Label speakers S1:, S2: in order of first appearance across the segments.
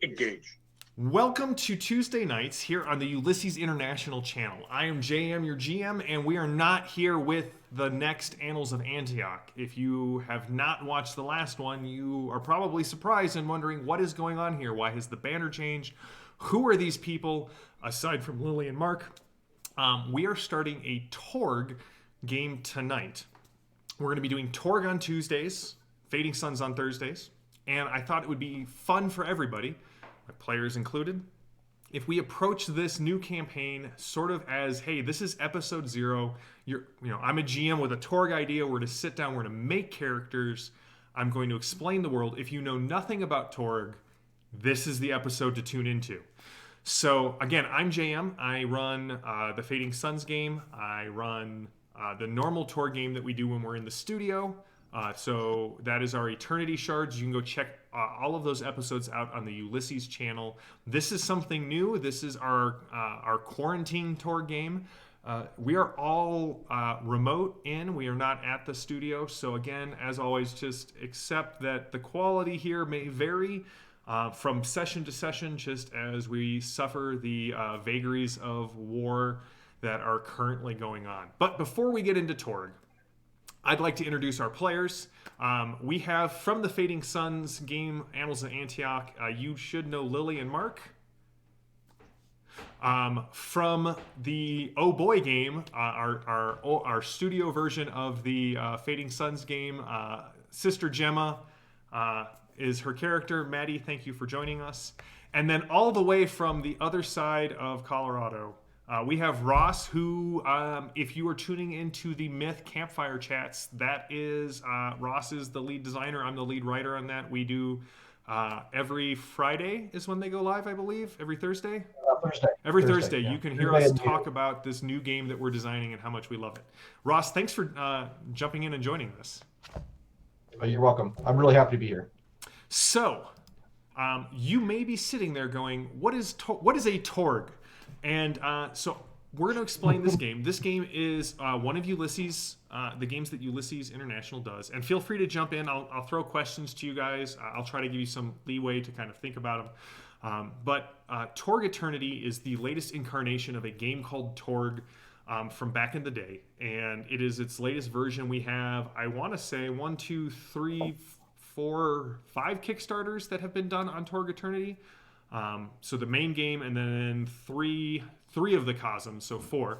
S1: Engage.
S2: Welcome to Tuesday nights here on the Ulysses International channel. I am JM, your GM, and we are not here with the next Annals of Antioch. If you have not watched the last one, you are probably surprised and wondering what is going on here. Why has the banner changed? Who are these people, aside from Lily and Mark? We are starting a Torg game tonight. We're going to be doing Torg on Tuesdays, Fading Suns on Thursdays, and I thought it would be fun for everybody, my players included, if we approach this new campaign sort of as, hey, this is episode 0. I'm a GM with a Torg idea. We're to sit down. We're to make characters. I'm going to explain the world. If you know nothing about Torg, this is the episode to tune into. So again, I'm JM. I run the Fading Suns game. I run the normal Torg game that we do when we're in the studio. So that is our Eternity Shards. You can go check all of those episodes out on the Ulysses channel. This is something new. This is our quarantine Torg game. We are all remote in. We are not at the studio. So again, as always, just accept that the quality here may vary from session to session, just as we suffer the vagaries of war that are currently going on. But before we get into Torg, I'd like to introduce our players. We have from the Fading Suns game, Annals of Antioch, you should know Lily and Mark. From the Oh Boy game, our studio version of the Fading Suns game, Sister Gemma is her character. Maddie, thank you for joining us. And then all the way from the other side of Colorado, we have Ross, who, if you are tuning into the Myth Campfire chats, that is, Ross is the lead designer. I'm the lead writer on that. We do every Friday is when they go live, I believe. Every Thursday?
S3: Thursday.
S2: Every Thursday.
S3: Yeah.
S2: You can hear us talk about this new game that we're designing and how much we love it. Ross, thanks for jumping in and joining this.
S3: You're welcome. I'm really happy to be here.
S2: So, you may be sitting there going, what is a Torg? And so we're going to explain this game. This game is one of Ulysses, the games that Ulysses International does. And feel free to jump in. I'll throw questions to you guys. I'll try to give you some leeway to kind of think about them. But Torg Eternity is the latest incarnation of a game called Torg from back in the day. And it is its latest version. We have, I want to say, 1, 2, 3, 4, 5 Kickstarters that have been done on Torg Eternity. So the main game, and then three of the Cosms, so 4.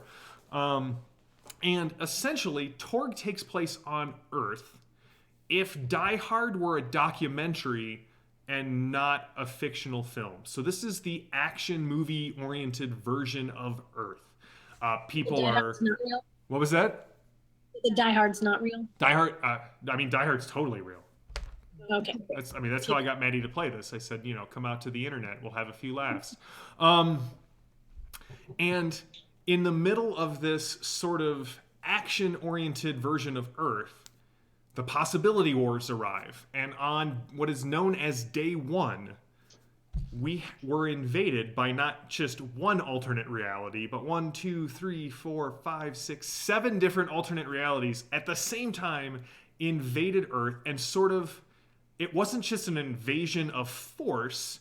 S2: And essentially, Torg takes place on Earth. If Die Hard were a documentary and not a fictional film. So this is the action movie-oriented version of Earth. People are...
S4: Not real?
S2: What was that?
S4: The Die Hard's not real?
S2: Die Hard's totally real.
S4: Okay.
S2: That's how I got Maddie to play this. I said, come out to the internet. We'll have a few laughs. And in the middle of this sort of action-oriented version of Earth, the Possibility Wars arrive. And on what is known as Day 1, we were invaded by not just one alternate reality, but 1, 2, 3, 4, 5, 6, 7 different alternate realities at the same time invaded Earth and sort of... It wasn't just an invasion of force,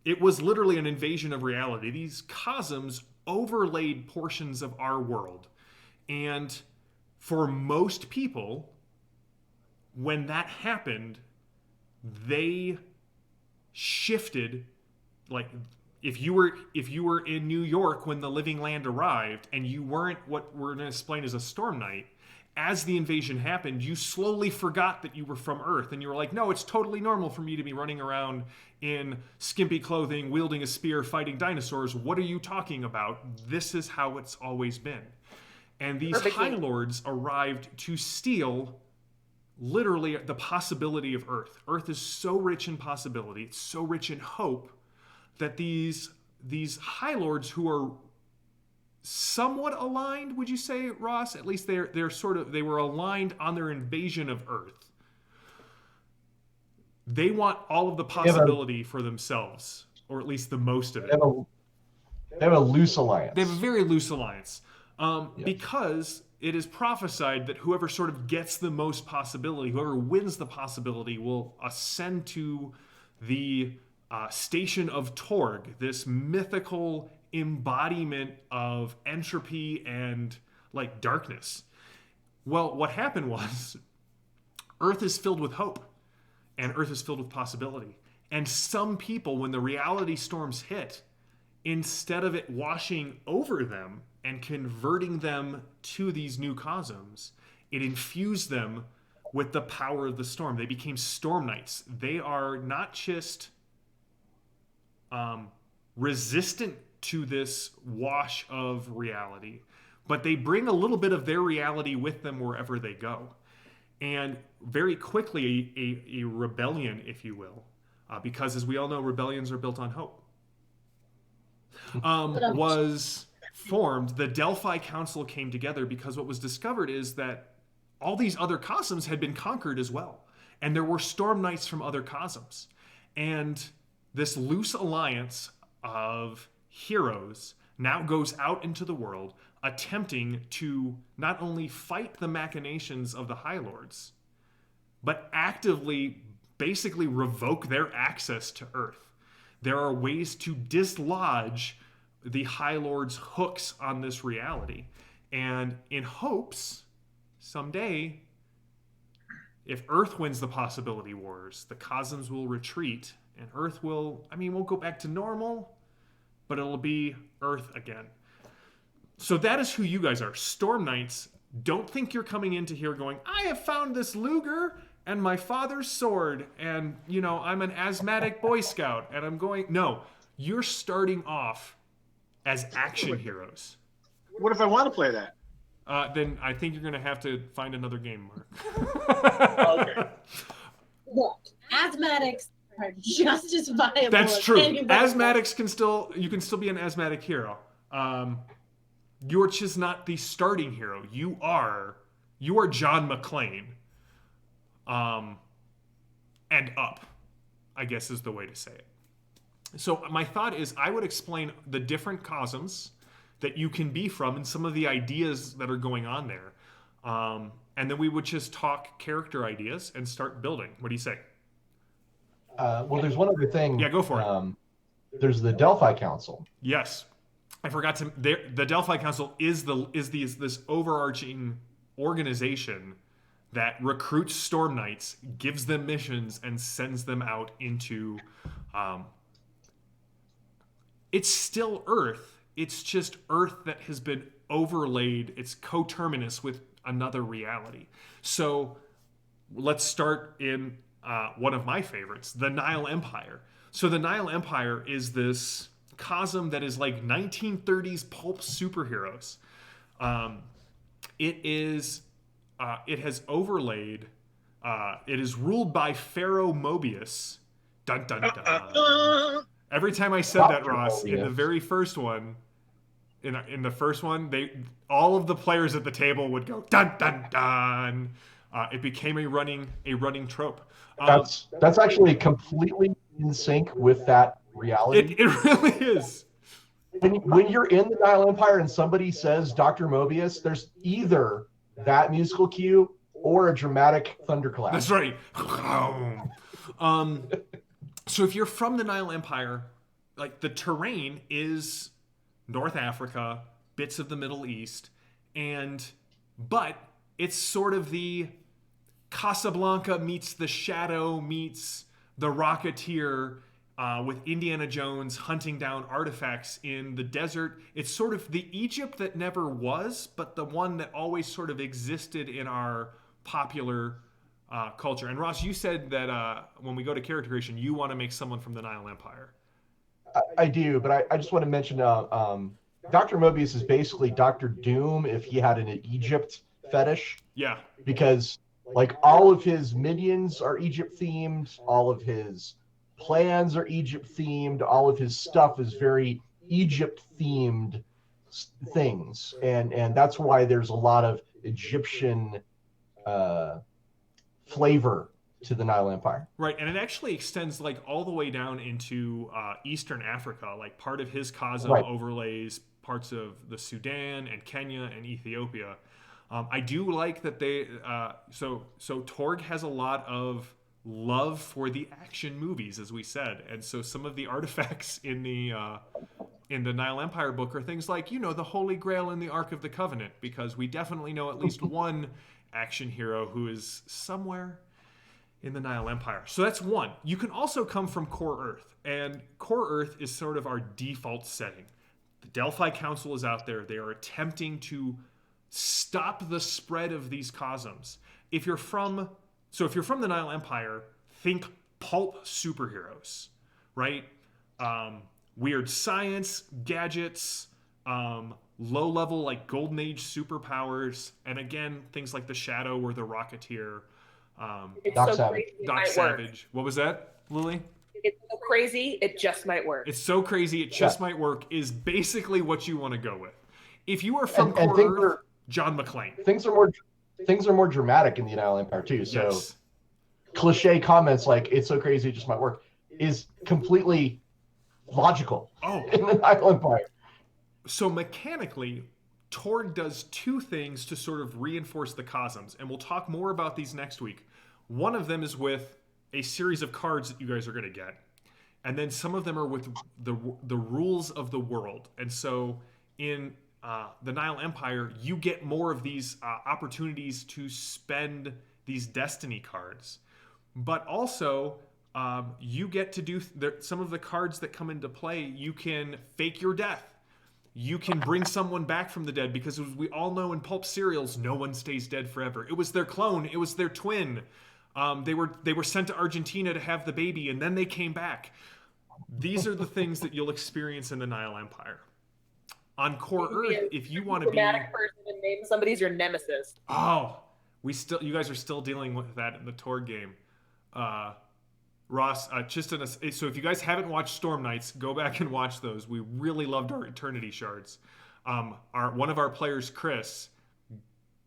S2: it was literally an invasion of reality. These cosms overlaid portions of our world. And for most people, when that happened, they shifted. Like, if you were in New York when the Living Land arrived and you weren't what we're going to explain as a Storm Knight, as the invasion happened, you slowly forgot that you were from Earth, and you were like, no, it's totally normal for me to be running around in skimpy clothing, wielding a spear, fighting dinosaurs. What are you talking about? This is how it's always been. And these High Lords arrived to steal literally the possibility of Earth. Earth is so rich in possibility, it's so rich in hope, that these High Lords, who are somewhat aligned, would you say, Ross? At least they were aligned on their invasion of Earth. They want all of the possibility for themselves, or at least the most of it.
S3: They have a loose alliance.
S2: They have a very loose alliance. Because it is prophesied that whoever sort of gets the most possibility, whoever wins the possibility, will ascend to the station of Torg, this mythical embodiment of entropy and like darkness. Well, what happened was Earth is filled with hope and Earth is filled with possibility. And some people, when the reality storms hit, instead of it washing over them and converting them to these new cosms, it infused them with the power of the storm. They became storm knights. They are not just resistant to this wash of reality, but they bring a little bit of their reality with them wherever they go. And very quickly, a rebellion, if you will, because as we all know, rebellions are built on hope, was formed. The Delphi Council came together because what was discovered is that all these other cosms had been conquered as well. And there were storm knights from other cosms. And this loose alliance of heroes now goes out into the world attempting to not only fight the machinations of the High Lords, but actively basically revoke their access to Earth. There are ways to dislodge the High Lord's hooks on this reality. And in hopes, someday, if Earth wins the possibility wars, the cosms will retreat and Earth will, won't go back to normal, but it'll be Earth again. So that is who you guys are. Storm Knights. Don't think you're coming into here going, I have found this Luger and my father's sword, and, I'm an asthmatic Boy Scout, and I'm going... No, you're starting off as action heroes.
S1: What if I want to play that?
S2: Then I think you're going to have to find another game, Mark.
S1: Okay.
S4: Look, asthmatics are just as viable.
S2: That's
S4: as
S2: true.
S4: anybody
S2: Asthmatics you can still be an asthmatic hero. You're just not the starting hero. You are John McClane. And up, I guess is the way to say it. So my thought is I would explain the different cosms that you can be from and some of the ideas that are going on there. And then we would just talk character ideas and start building. What do you say?
S3: Well, there's one other thing.
S2: Yeah, go for it.
S3: There's the Delphi Council.
S2: Yes. I forgot to... The Delphi Council is this overarching organization that recruits Storm Knights, gives them missions, and sends them out into... it's still Earth. It's just Earth that has been overlaid. It's coterminous with another reality. So let's start in one of my favorites, the Nile Empire. So the Nile Empire is this cosm that is like 1930s pulp superheroes. It has overlaid. It is ruled by Pharaoh Mobius. Dun dun dun. Every time I said that, Ross, in the very first one, in the first one, all of the players at the table would go dun dun dun. It became a running trope.
S3: That's actually completely in sync with that reality.
S2: It really is.
S3: When you're in the Nile Empire and somebody says Dr. Mobius, there's either that musical cue or a dramatic thunderclap.
S2: That's right. So if you're from the Nile Empire, like the terrain is North Africa, bits of the Middle East, but it's sort of the Casablanca meets The Shadow meets The Rocketeer, with Indiana Jones hunting down artifacts in the desert. It's sort of the Egypt that never was, but the one that always sort of existed in our popular culture. And Ross, you said that when we go to character creation, you want to make someone from the Nile Empire.
S3: I do, but I just want to mention Dr. Mobius is basically Dr. Doom if he had an Egypt fetish.
S2: Yeah.
S3: Because like all of his minions are Egypt themed, all of his plans are Egypt themed, all of his stuff is very Egypt themed things, and that's why there's a lot of Egyptian flavor to the Nile Empire.
S2: Right, and it actually extends like all the way down into Eastern Africa. Like part of his cosm overlays parts of the Sudan and Kenya and Ethiopia. I do like that they so Torg has a lot of love for the action movies, as we said. And so some of the artifacts in the Nile Empire book are things like, the Holy Grail and the Ark of the Covenant, because we definitely know at least one action hero who is somewhere in the Nile Empire. So that's one. You can also come from Core Earth, and Core Earth is sort of our default setting. The Delphi Council is out there. They are attempting to stop the spread of these cosms. If you're from the Nile Empire, think pulp superheroes, right? Weird science, gadgets, low-level like Golden Age superpowers, and again, things like the Shadow or the Rocketeer.
S5: It's
S3: Doc
S5: so
S3: Savage.
S5: crazy it
S2: Doc
S5: might
S2: Savage.
S5: work.
S2: What was that, Lily?
S5: It's so crazy it just might work.
S2: It's so crazy it just might work is basically what you want to go with. If you are from
S3: And
S2: Core Earth, John McClane.
S3: Things are more dramatic in the Nile Empire too. So
S2: Yes.
S3: cliche comments like "it's so crazy it just might work" is completely logical
S2: Oh,
S3: in the Nile Empire.
S2: so mechanically, Torg does two things to sort of reinforce the cosms, and we'll talk more about these next week. One of them is with a series of cards that you guys are going to get, and then some of them are with the rules of the world. And so in the Nile Empire, you get more of these opportunities to spend these destiny cards, but also you get to do some of the cards that come into play. You can fake your death. You can bring someone back from the dead, because as we all know in pulp serials, no one stays dead forever. It was their clone. It was their twin. They were sent to Argentina to have the baby, and then they came back. These are the things that you'll experience in the Nile Empire. On Core Earth, if you want to be
S5: dramatic person and name somebody's your nemesis.
S2: you guys are still dealing with that in the Torg game. Ross, so if you guys haven't watched Storm Knights, go back and watch those. We really loved our Eternity Shards. One of our players, Chris,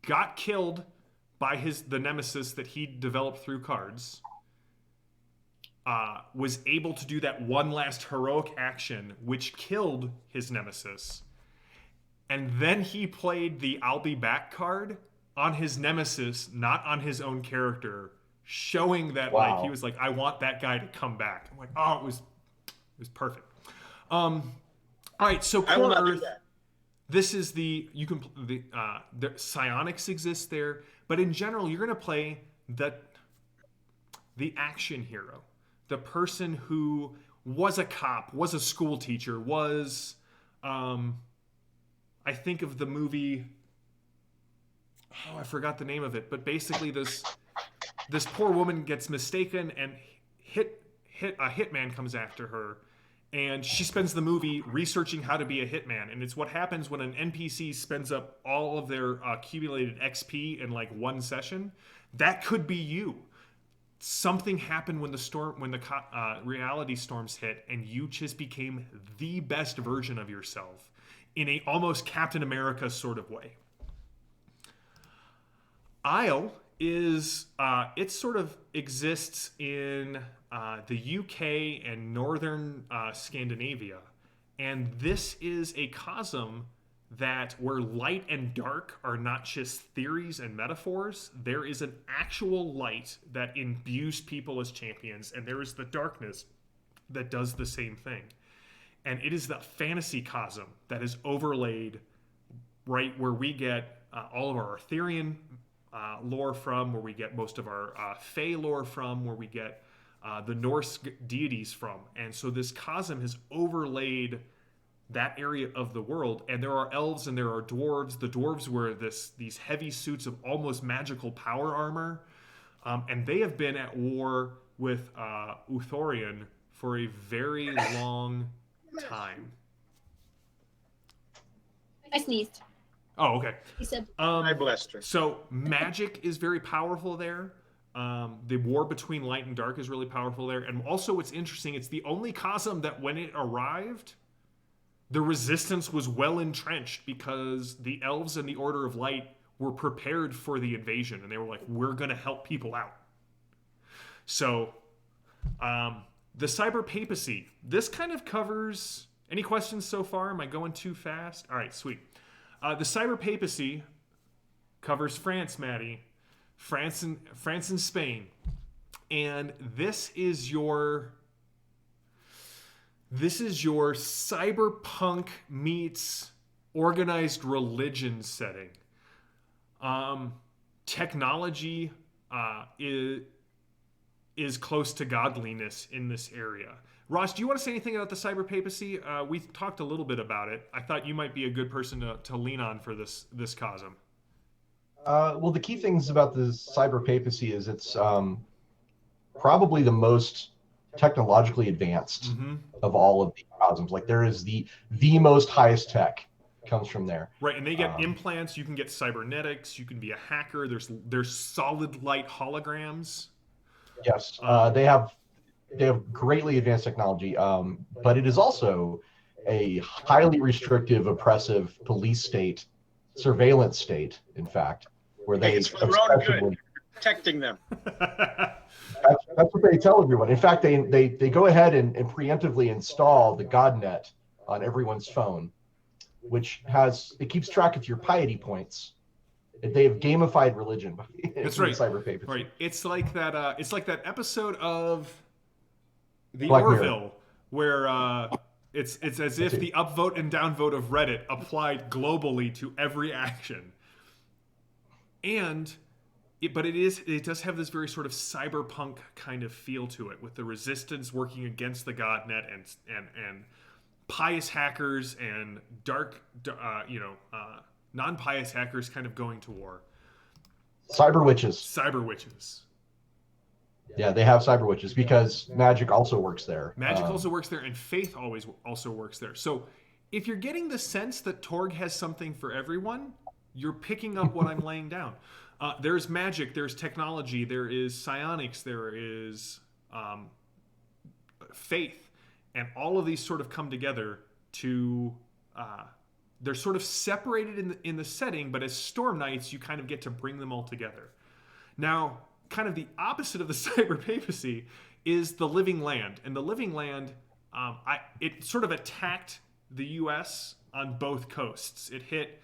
S2: got killed by the nemesis that he developed through cards. Was able to do that one last heroic action, which killed his nemesis. And then he played the "I'll be back" card on his nemesis, not on his own character, showing that
S3: Wow.
S2: he was like, I want that guy to come back. I'm like, it was perfect. All right, so
S1: I will
S2: Core
S1: not do
S2: Earth.
S1: that.
S2: This is the psionics exist there, but in general, you're going to play the action hero, the person who was a cop, was a school teacher, was I think of the movie. I forgot the name of it, but basically this poor woman gets mistaken and a hitman comes after her, and she spends the movie researching how to be a hitman. And it's what happens when an NPC spends up all of their accumulated XP in like one session. That could be you. Something happened when the reality storms hit, and you just became the best version of yourself in a almost Captain America sort of way. Isle is it sort of exists in the UK and northern Scandinavia, and this is a cosm where light and dark are not just theories and metaphors. There is an actual light that imbues people as champions, and there is the darkness that does the same thing. And it is the fantasy cosm that is overlaid right where we get all of our Arthurian lore from, where we get most of our Fey lore from, where we get the Norse deities from. And so this cosm has overlaid that area of the world, and there are elves and there are dwarves. The dwarves wear these heavy suits of almost magical power armor, and they have been at war with Uthorian for a very long time.
S4: I sneezed.
S2: Oh, okay.
S4: He said,
S1: I blessed her.
S2: So magic is very powerful there. The war between light and dark is really powerful there. And also what's interesting, it's the only cosm that when it arrived, the resistance was well entrenched, because the elves and the Order of Light were prepared for the invasion, and they were like, we're going to help people out. So the cyber papacy, this kind of covers... Any questions so far? Am I going too fast? All right, sweet. The cyber papacy covers France, Maddie. France and Spain. and this is your cyberpunk meets organized religion setting. Technology is close to godliness in this area. Ross, do you want to say anything about the cyber papacy? We talked a little bit about it. I thought you might be a good person to lean on for this cosm.
S3: Well, the key things about the cyber papacy is it's probably the most technologically advanced of all of the cosms. Like there is the most highest tech comes from there.
S2: Right, and they get implants. You can get cybernetics. You can be a hacker. There's solid light holograms.
S3: Yes, they have greatly advanced technology, but it is also a highly restrictive, oppressive police state, surveillance state. In fact, where they
S1: it's for their own good, protecting them.
S3: That's what they tell everyone. In fact, they go ahead and preemptively install the GodNet on everyone's phone, which keeps track of your piety points. They have gamified religion.
S2: That's right.
S3: Cyber papacy.
S2: Right. It's like that. It's like that episode of the
S3: Black
S2: Orville
S3: Mirror.
S2: where it's as if the upvote and downvote of Reddit applied globally to every action. But it does have this very sort of cyberpunk kind of feel to it, with the resistance working against the GodNet and pious hackers and non-pious hackers kind of going to war.
S3: Cyber witches.
S2: Cyber witches.
S3: Yeah, they have cyber witches because magic also works there.
S2: Magic also works there, and faith also works there. So if you're getting the sense that Torg has something for everyone, you're picking up what I'm laying down. There's magic, there's technology, there is psionics, there is faith, and all of these sort of come together to... they're sort of separated in the setting, but as Storm Knights, you kind of get to bring them all together. Now, kind of the opposite of the cyber papacy is the Living Land. And the Living Land, it sort of attacked the U.S. on both coasts. It hit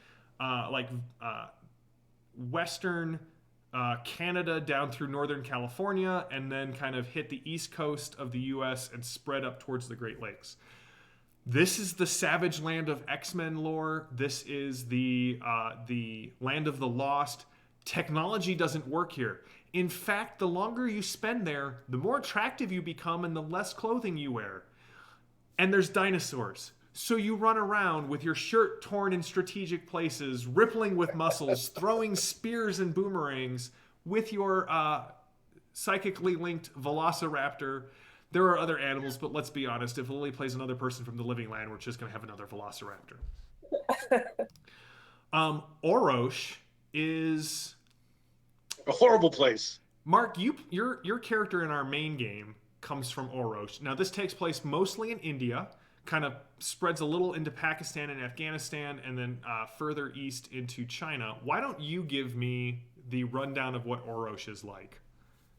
S2: western Canada down through northern California, and then kind of hit the east coast of the U.S. and spread up towards the Great Lakes. This is the savage land of X-Men lore. This is the land of the lost. Technology doesn't work here. In fact, the longer you spend there, the more attractive you become and the less clothing you wear. And there's dinosaurs. So you run around with your shirt torn in strategic places, rippling with muscles, throwing spears and boomerangs with your psychically linked velociraptor. There are other animals, but let's be honest, if Lily plays another person from the Living Land, we're just going to have another velociraptor. Orosh is...
S1: a horrible place.
S2: Mark, your character in our main game comes from Orosh. Now, this takes place mostly in India, kind of spreads a little into Pakistan and Afghanistan, and then further east into China. Why don't you give me the rundown of what Orosh is like?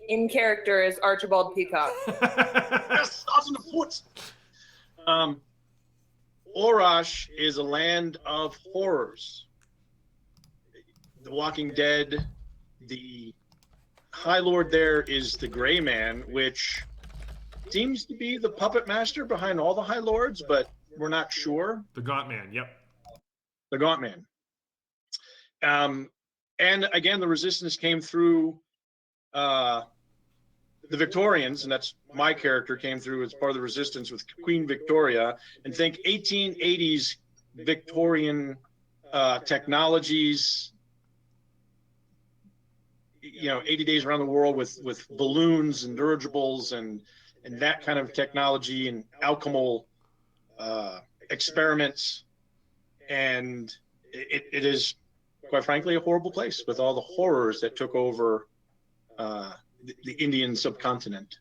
S5: In character is Archibald Peacock.
S1: Yes, 1,000 foot. Orosh is a land of horrors. The Walking Dead, the High Lord there is the Gray Man, which seems to be the puppet master behind all the High Lords, but we're not sure.
S2: The Gaunt Man, yep.
S1: The Gaunt Man. And again, the resistance came through the Victorians, and that's my character, came through as part of the resistance with Queen Victoria. And think 1880s Victorian technologies, 80 days around the world with balloons and dirigibles and that kind of technology and alchemical experiments. And it is, quite frankly, a horrible place with all the horrors that took over the Indian subcontinent.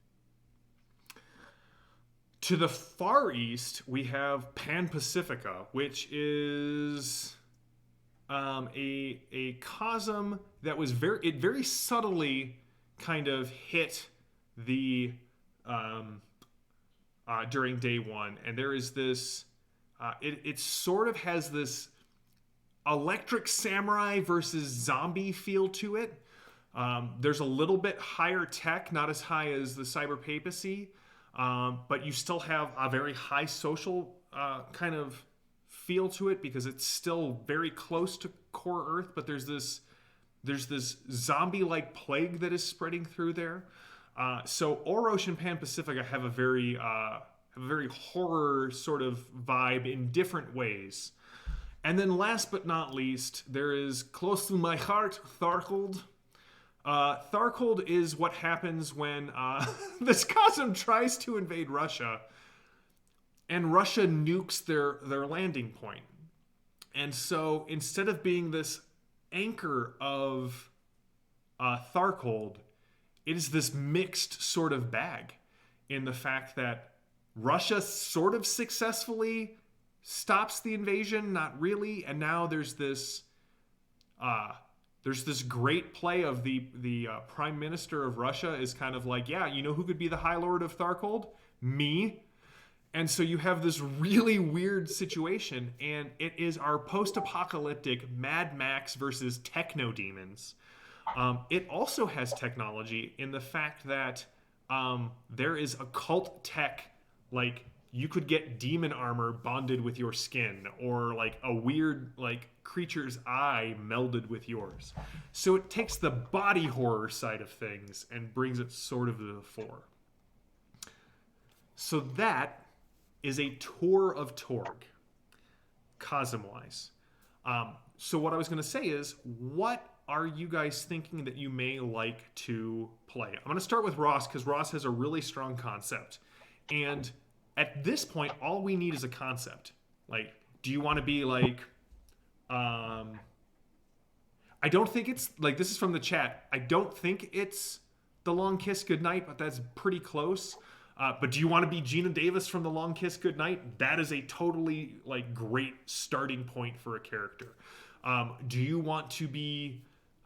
S2: To the far east, we have Pan Pacifica, which is a cosm that was very subtly kind of hit the during day one, and there is this. It sort of has this electric samurai versus zombie feel to it. There's a little bit higher tech, not as high as the cyber papacy, but you still have a very high social kind of feel to it because it's still very close to core Earth, but there's this zombie-like plague that is spreading through there. So Orosh and Pan Pacifica have a very horror sort of vibe in different ways. And then last but not least, there is close to my heart, Tharkold. Tharkold is what happens when this Cosm tries to invade Russia, and Russia nukes their landing point. And so instead of being this anchor of Tharkold, it is this mixed sort of bag in the fact that Russia sort of successfully stops the invasion, not really, and now there's this great play of the Prime Minister of Russia is kind of like, yeah, you know who could be the High Lord of Tharkold? Me. And so you have this really weird situation, and it is our post-apocalyptic Mad Max versus techno demons. It also has technology in the fact that there is occult tech, like you could get demon armor bonded with your skin, or like a weird like creature's eye melded with yours. So it takes the body horror side of things and brings it sort of to the fore. So that is a tour of Torg, Cosm-wise. So what I was going to say is, what are you guys thinking that you may like to play? I'm going to start with Ross, because Ross has a really strong concept. And at this point, all we need is a concept. Like, do you want to be like... I don't think it's... Like, this is from the chat. I don't think it's The Long Kiss Goodnight, but that's pretty close. But do you want to be Gina Davis from The Long Kiss Goodnight? That is a totally like great starting point for a character. Do you want to be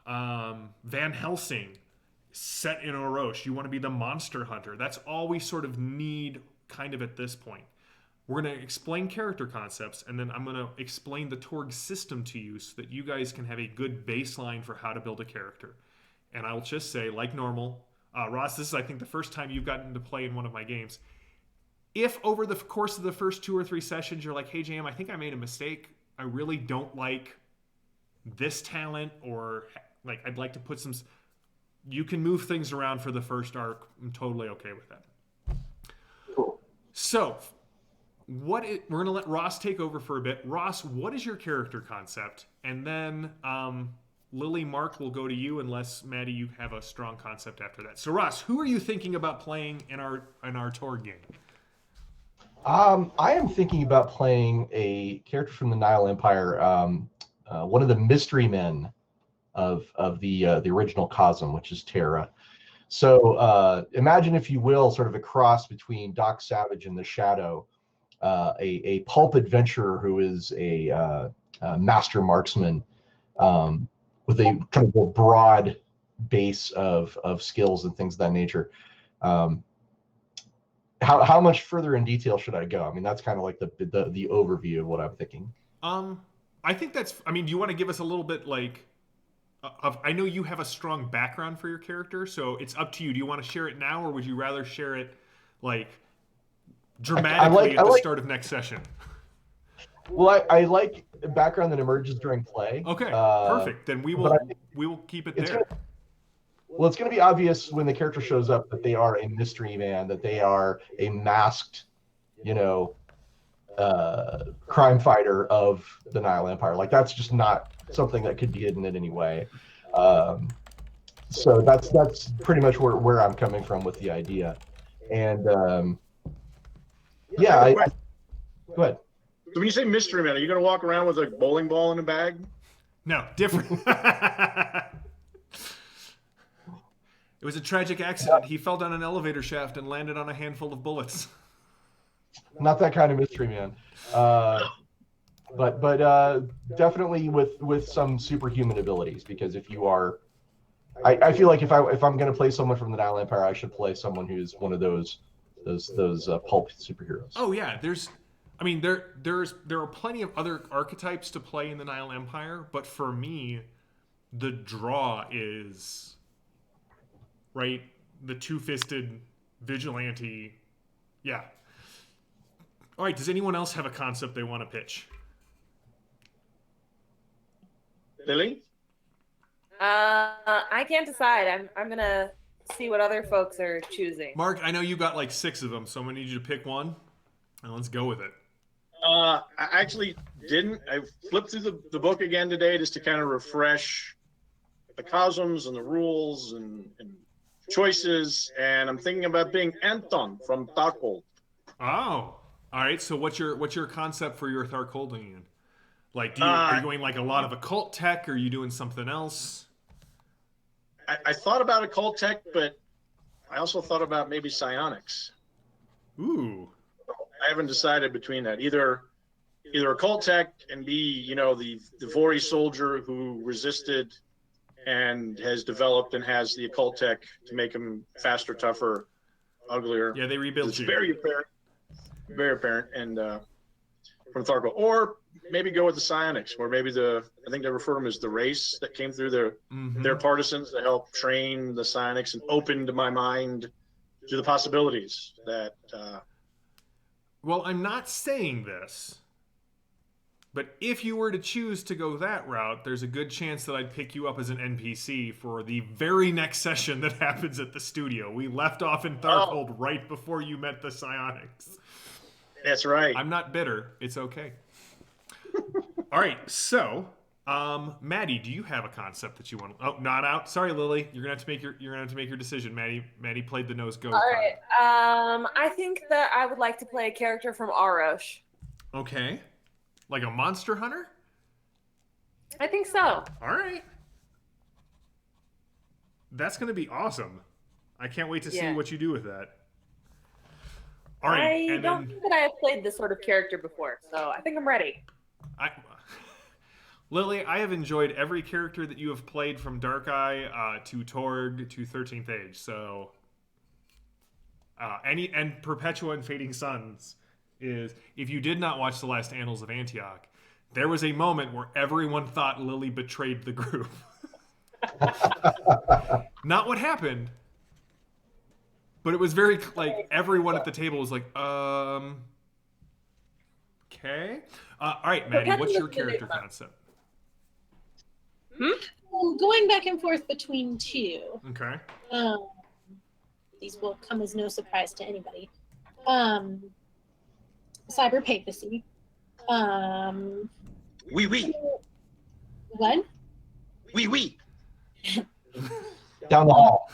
S2: Van Helsing set in Orosh? You want to be the monster hunter? That's all we sort of need kind of at this point. We're going to explain character concepts, and then I'm going to explain the Torg system to you so that you guys can have a good baseline for how to build a character. And I'll just say, like normal, Ross, this is, I think, the first time you've gotten to play in one of my games. If over the course of the first 2 or 3 sessions you're like, hey, JM, I think I made a mistake. I really don't like this talent, or like I'd like to put some... You can move things around for the first arc. I'm totally okay with that.
S3: Cool.
S2: So, we're going to let Ross take over for a bit. Ross, what is your character concept? And then... Lily, Mark will go to you unless, Maddie, you have a strong concept after that. So, Ross, who are you thinking about playing in our Torg game?
S3: I am thinking about playing a character from the Nile Empire, one of the mystery men of the original Cosm, which is Terra. So imagine, if you will, sort of a cross between Doc Savage and the Shadow, a pulp adventurer who is a master marksman, with a kind of a broad base of skills and things of that nature. How much further in detail should I go? I mean, that's kind of like the overview of what I'm thinking.
S2: I think that's... I mean, do you want to give us a little bit like... I know you have a strong background for your character, so it's up to you. Do you want to share it now, or would you rather share it like dramatically at the start of next session?
S3: Well, I like background that emerges during play.
S2: Okay, perfect. Then we will keep it there.
S3: It's going to be obvious when the character shows up that they are a mystery man, that they are a masked, crime fighter of the Nile Empire. Like, that's just not something that could be hidden in any way. So that's pretty much where I'm coming from with the idea. And go ahead.
S1: So when you say mystery man, are you going to walk around with a bowling ball in a bag?
S2: No, different. It was a tragic accident. He fell down an elevator shaft and landed on a handful of bullets.
S3: Not that kind of mystery man. But definitely with some superhuman abilities, because if you are... I feel like if I'm going to play someone from the Nile Empire, I should play someone who's one of those pulp superheroes.
S2: Oh, yeah. There are plenty of other archetypes to play in the Nile Empire, but for me, the draw is right? The two-fisted vigilante. Yeah. All right, does anyone else have a concept they want to pitch?
S1: Lily?
S5: I can't decide. I'm gonna see what other folks are choosing.
S2: Mark, I know you got like 6 of them, so I'm going to need you to pick one, and let's go with it.
S1: I actually didn't. I flipped through the book again today just to kind of refresh the cosms and the rules and choices, and I'm thinking about being Anton from Darkhold.
S2: Oh, all right. So what's your concept for your Tharkoldian? Like, are you going like a lot of occult tech? Or are you doing something else?
S1: I thought about occult tech, but I also thought about maybe psionics.
S2: Ooh.
S1: I haven't decided between that. Either occult tech and be, the Vori soldier who resisted and has developed and has the occult tech to make him faster, tougher, uglier.
S2: Yeah, they rebuilt
S1: It's
S2: you.
S1: very apparent, and from Tharko. Or maybe go with the psionics, where maybe I think they refer to them as the race that came through their partisans to help train the psionics and opened my mind to the possibilities that.
S2: Well, I'm not saying this, but if you were to choose to go that route, there's a good chance that I'd pick you up as an NPC for the very next session that happens at the studio. We left off in Tharkold right before you met the psionics.
S1: That's right.
S2: I'm not bitter. It's okay. All right, so Maddie, do you have a concept that you want? Oh, not out. Sorry, Lily. You're gonna have to make your decision. Maddie played the nose go.
S5: All right. I think that I would like to play a character from Arosh.
S2: Okay. Like a monster hunter?
S5: I think so.
S2: All right. That's gonna be awesome. I can't wait to see what you do with that. All right.
S5: I don't think that I have played this sort of character before, so I think I'm ready.
S2: Lily, I have enjoyed every character that you have played from Dark Eye to Torg to 13th Age. So, and Perpetua and Fading Suns is, if you did not watch the last Annals of Antioch, there was a moment where everyone thought Lily betrayed the group. Not what happened, but it was very like everyone at the table was like, okay. All right, Maddie, what's your character concept?
S4: Well, going back and forth between two.
S2: Okay.
S4: These will come as no surprise to anybody. Cyber papacy.
S1: Oui.
S4: What?
S1: Oui.
S3: Down the hall.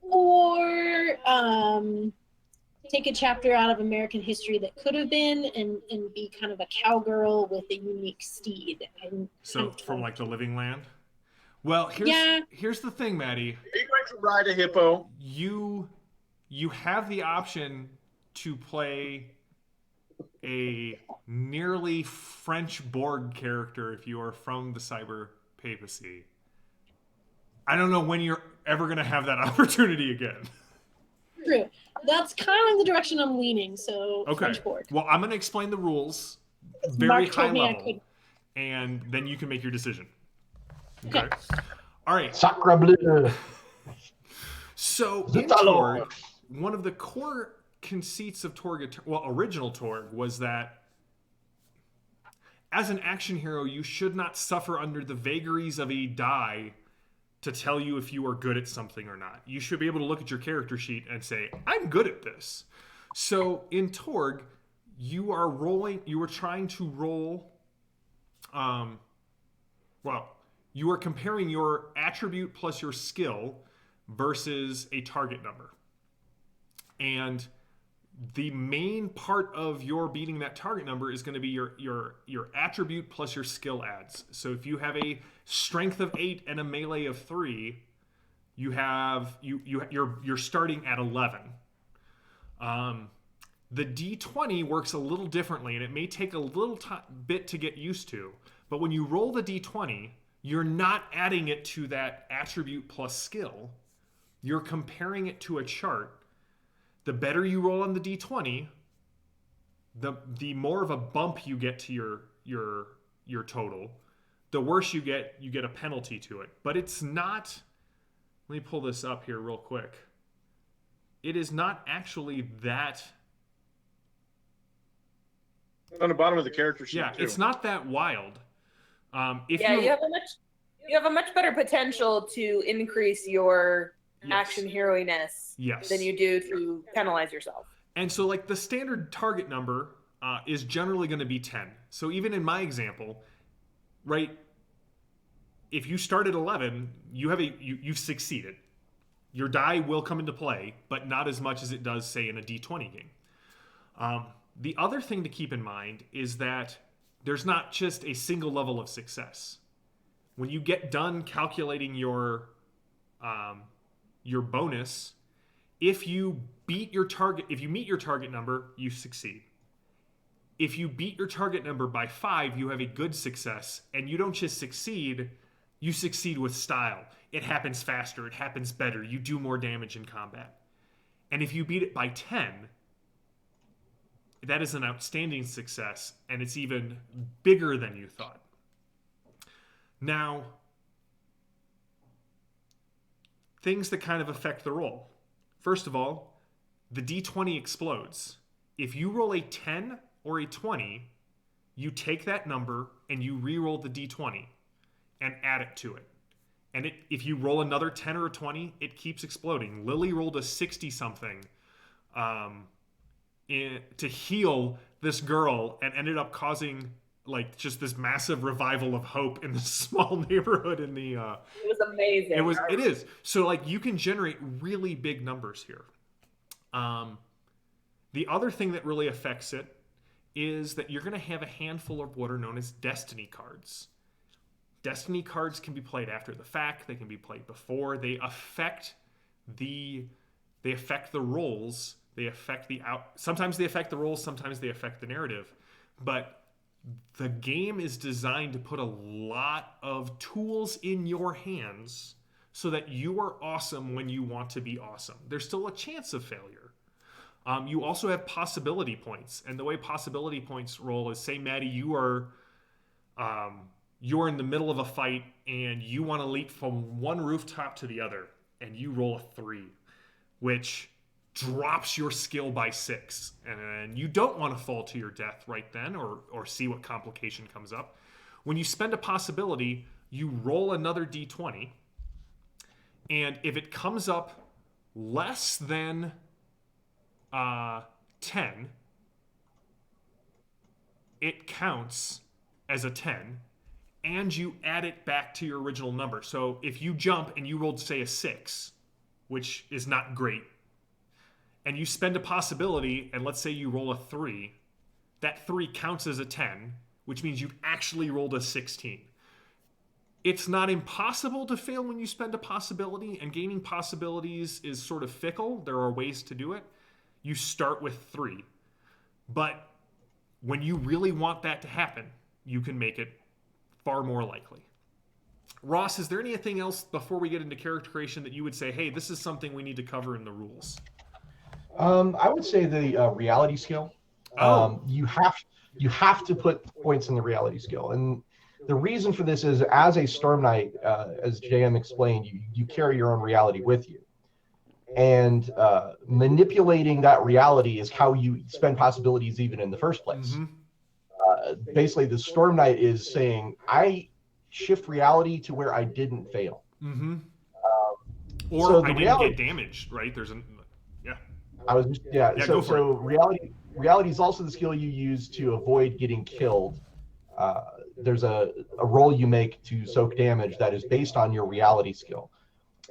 S4: Or take a chapter out of American history that could have been and be kind of a cowgirl with a unique steed.
S2: So from like the Living Land? Well, here's the thing, Maddie.
S1: Are you going to ride a hippo?
S2: You have the option to play a nearly French Borg character if you are from the cyber papacy. I don't know when you're ever going to have that opportunity again.
S4: True. That's kind of the direction I'm leaning, so
S2: Okay.
S4: French Borg.
S2: Well, I'm going to explain the rules very
S4: Mark
S2: high
S4: told me I
S2: level,
S4: could.
S2: and then you can make your decision. Okay. All right.
S3: Sacre bleu.
S2: So in Torg, one of the core conceits of Torg, original Torg, was that as an action hero, you should not suffer under the vagaries of a die to tell you if you are good at something or not. You should be able to look at your character sheet and say, I'm good at this. So in Torg, you are trying to roll, you are comparing your attribute plus your skill versus a target number. And the main part of your beating that target number is going to be your attribute plus your skill adds. So if you have a strength of 8 and a melee of 3, you're starting at 11. The D20 works a little differently, and it may take a little bit to get used to. But when you roll the D20, you're not adding it to that attribute plus skill. You're comparing it to a chart. The better you roll on the D20, the more of a bump you get to your total. The worse you get a penalty to it. But it's not Let me pull this up here real quick. It is not actually that.
S1: On the bottom of the character sheet,
S2: Yeah,
S1: too.
S2: it's not that wild. If
S5: Yeah,
S2: you
S5: you have a much better potential to increase your action heroiness
S2: Yes.
S5: than you do to penalize yourself.
S2: And so, like, the standard target number is generally going to be 10. So even in my example, right, if you start at 11, you've succeeded. Your die will come into play, but not as much as it does, say, in a D20 game. The other thing to keep in mind is that there's not just a single level of success. When you get done calculating your bonus, if you meet your target number, you succeed. If you beat your target number by 5, you have a good success, and you don't just succeed, you succeed with style. It happens faster, it happens better, you do more damage in combat. And if you beat it by 10, that is an outstanding success, and it's even bigger than you thought. Now, things that kind of affect the roll. First of all, the D20 explodes. If you roll a 10 or a 20, you take that number and you re-roll the D20 and add it to it. And if you roll another 10 or a 20, it keeps exploding. Lily rolled a 60-something to heal this girl and ended up causing like just this massive revival of hope in this small neighborhood in the
S5: It was amazing.
S2: it is. So like you can generate really big numbers here. The other thing that really affects it is that you're going to have a handful of what are known as destiny cards. Destiny cards can be played after the fact. They can be played before. They affect the rolls. They affect sometimes they affect the rolls, sometimes they affect the narrative. But the game is designed to put a lot of tools in your hands so that you are awesome when you want to be awesome. There's still a chance of failure. You also have possibility points. And the way possibility points roll is, say, Maddie, you're in the middle of a fight and you want to leap from one rooftop to the other, and you roll a 3, which drops your skill by 6. And you don't want to fall to your death right then or see what complication comes up. When you spend a possibility, you roll another D20. And if it comes up less than 10, it counts as a 10, and you add it back to your original number. So if you jump and you rolled, say, a 6, which is not great, and you spend a possibility, and let's say you roll a 3, that 3 counts as a 10, which means you've actually rolled a 16. It's not impossible to fail when you spend a possibility, and gaining possibilities is sort of fickle. There are ways to do it. You start with 3. But when you really want that to happen, you can make it far more likely. Ross, is there anything else before we get into character creation that you would say, hey, this is something we need to cover in the rules?
S3: I would say the reality skill. You have to put points in the reality skill, and the reason for this is, as a Storm Knight, as JM explained, you carry your own reality with you, and manipulating that reality is how you spend possibilities even in the first place.
S2: Mm-hmm.
S3: Basically, the Storm Knight is saying, I shift reality to where I didn't fail.
S2: Mm-hmm. Or
S3: so
S2: I didn't get damaged, right? So reality is also the skill you use to avoid getting killed. There's a roll you make to soak damage that is based on your reality skill.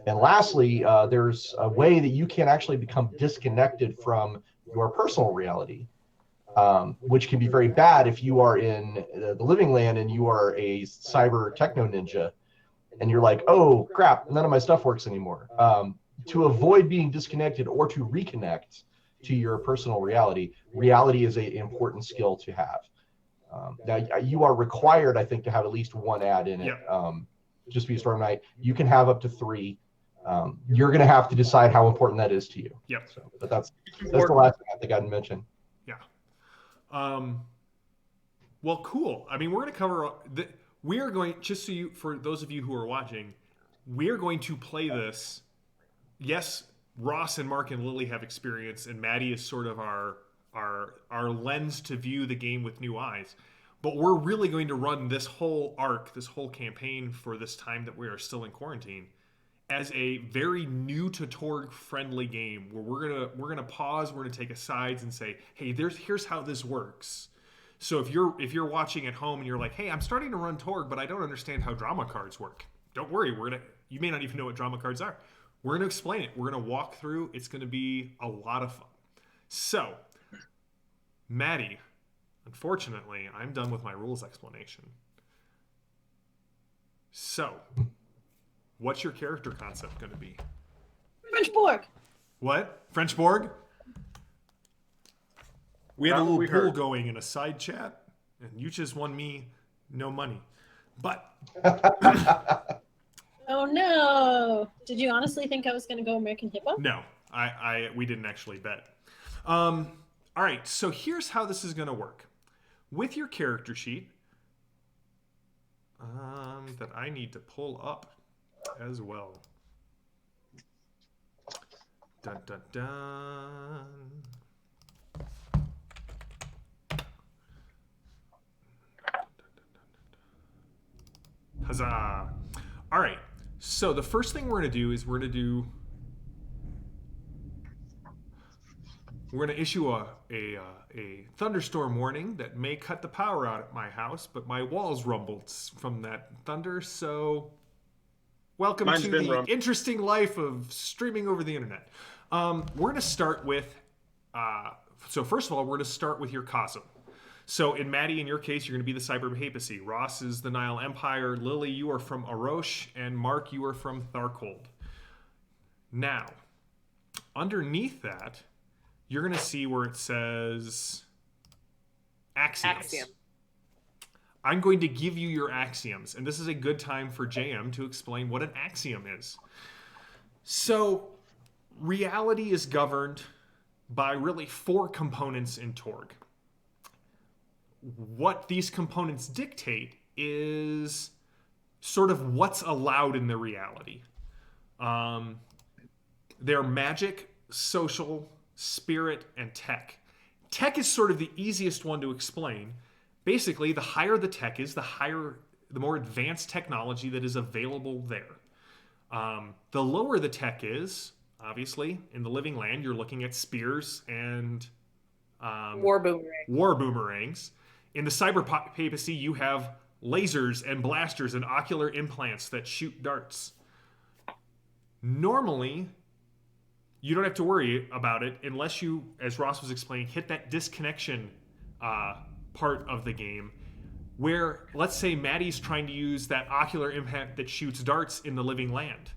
S2: And lastly, there's a way that you can actually become disconnected from your personal reality, which can be very bad if you are in the living land and you are a cyber techno ninja and you're like, oh crap, none of my stuff works anymore. To avoid being disconnected or to reconnect to your personal reality is an important skill to have. Now, you are required, I think, to have at least one ad in it. Yeah.
S3: Just be a Storm Knight. You can have up to 3. You're going to have to decide how important that is to you.
S2: Yep.
S3: So, but that's the last thing I think I'd mention.
S2: Yeah. Well, cool. I mean, we're going to cover we are going, just so you, for those of you who are watching, we're going to play this yes, Ross and Mark and Lily have experience, and Maddie is sort of our lens to view the game with new eyes. But we're really going to run this whole arc, this whole campaign for this time that we are still in quarantine, as a very new to Torg friendly game where we're gonna pause, we're gonna take a sides and say, hey, here's how this works. So if you're watching at home and you're like, hey, I'm starting to run Torg, but I don't understand how drama cards work. Don't worry, you may not even know what drama cards are. We're gonna explain it. We're gonna walk through. It's gonna be a lot of fun. So, Maddie, unfortunately, I'm done with my rules explanation. So, what's your character concept going to be?
S4: French Borg.
S2: What? French Borg? We had a little
S1: We
S2: pool
S1: heard.
S2: going in a side chat, and you just won me no money. But
S4: Oh no! Did you honestly think I was going to go American Hippo?
S2: no, we didn't actually bet. All right, so here's how this is going to work. With your character sheet, that I need to pull up as well. Dun dun dun. Huzzah! All right. So the first thing we're going to do is we're going to issue a thunderstorm warning that may cut the power out at my house, but my walls rumbled from that thunder. So welcome
S1: Mine's
S2: to
S1: been
S2: the interesting life of streaming over the internet. We're going to start with. So first of all, we're going to start with your Cosm. So in Maddie, in your case, you're going to be the Cyber Papacy. Ross is the Nile Empire. Lily, you are from Arosh. And Mark, you are from Tharkold. Now, underneath that, you're going to see where it says axioms.
S5: Axiom.
S2: I'm going to give you your axioms. And this is a good time for JM to explain what an axiom is. So, reality is governed by really 4 components in Torg. What these components dictate is sort of what's allowed in the reality. They're magic, social, spirit, and tech. Tech is sort of the easiest one to explain. Basically, the higher the tech is, the more advanced technology that is available there. The lower the tech is, obviously, in the living land, you're looking at spears and
S5: War boomerangs.
S2: In the cyber papacy, you have lasers and blasters and ocular implants that shoot darts. Normally, you don't have to worry about it unless you, as Ross was explaining, hit that disconnection part of the game where, let's say, Maddie's trying to use that ocular implant that shoots darts in the living land.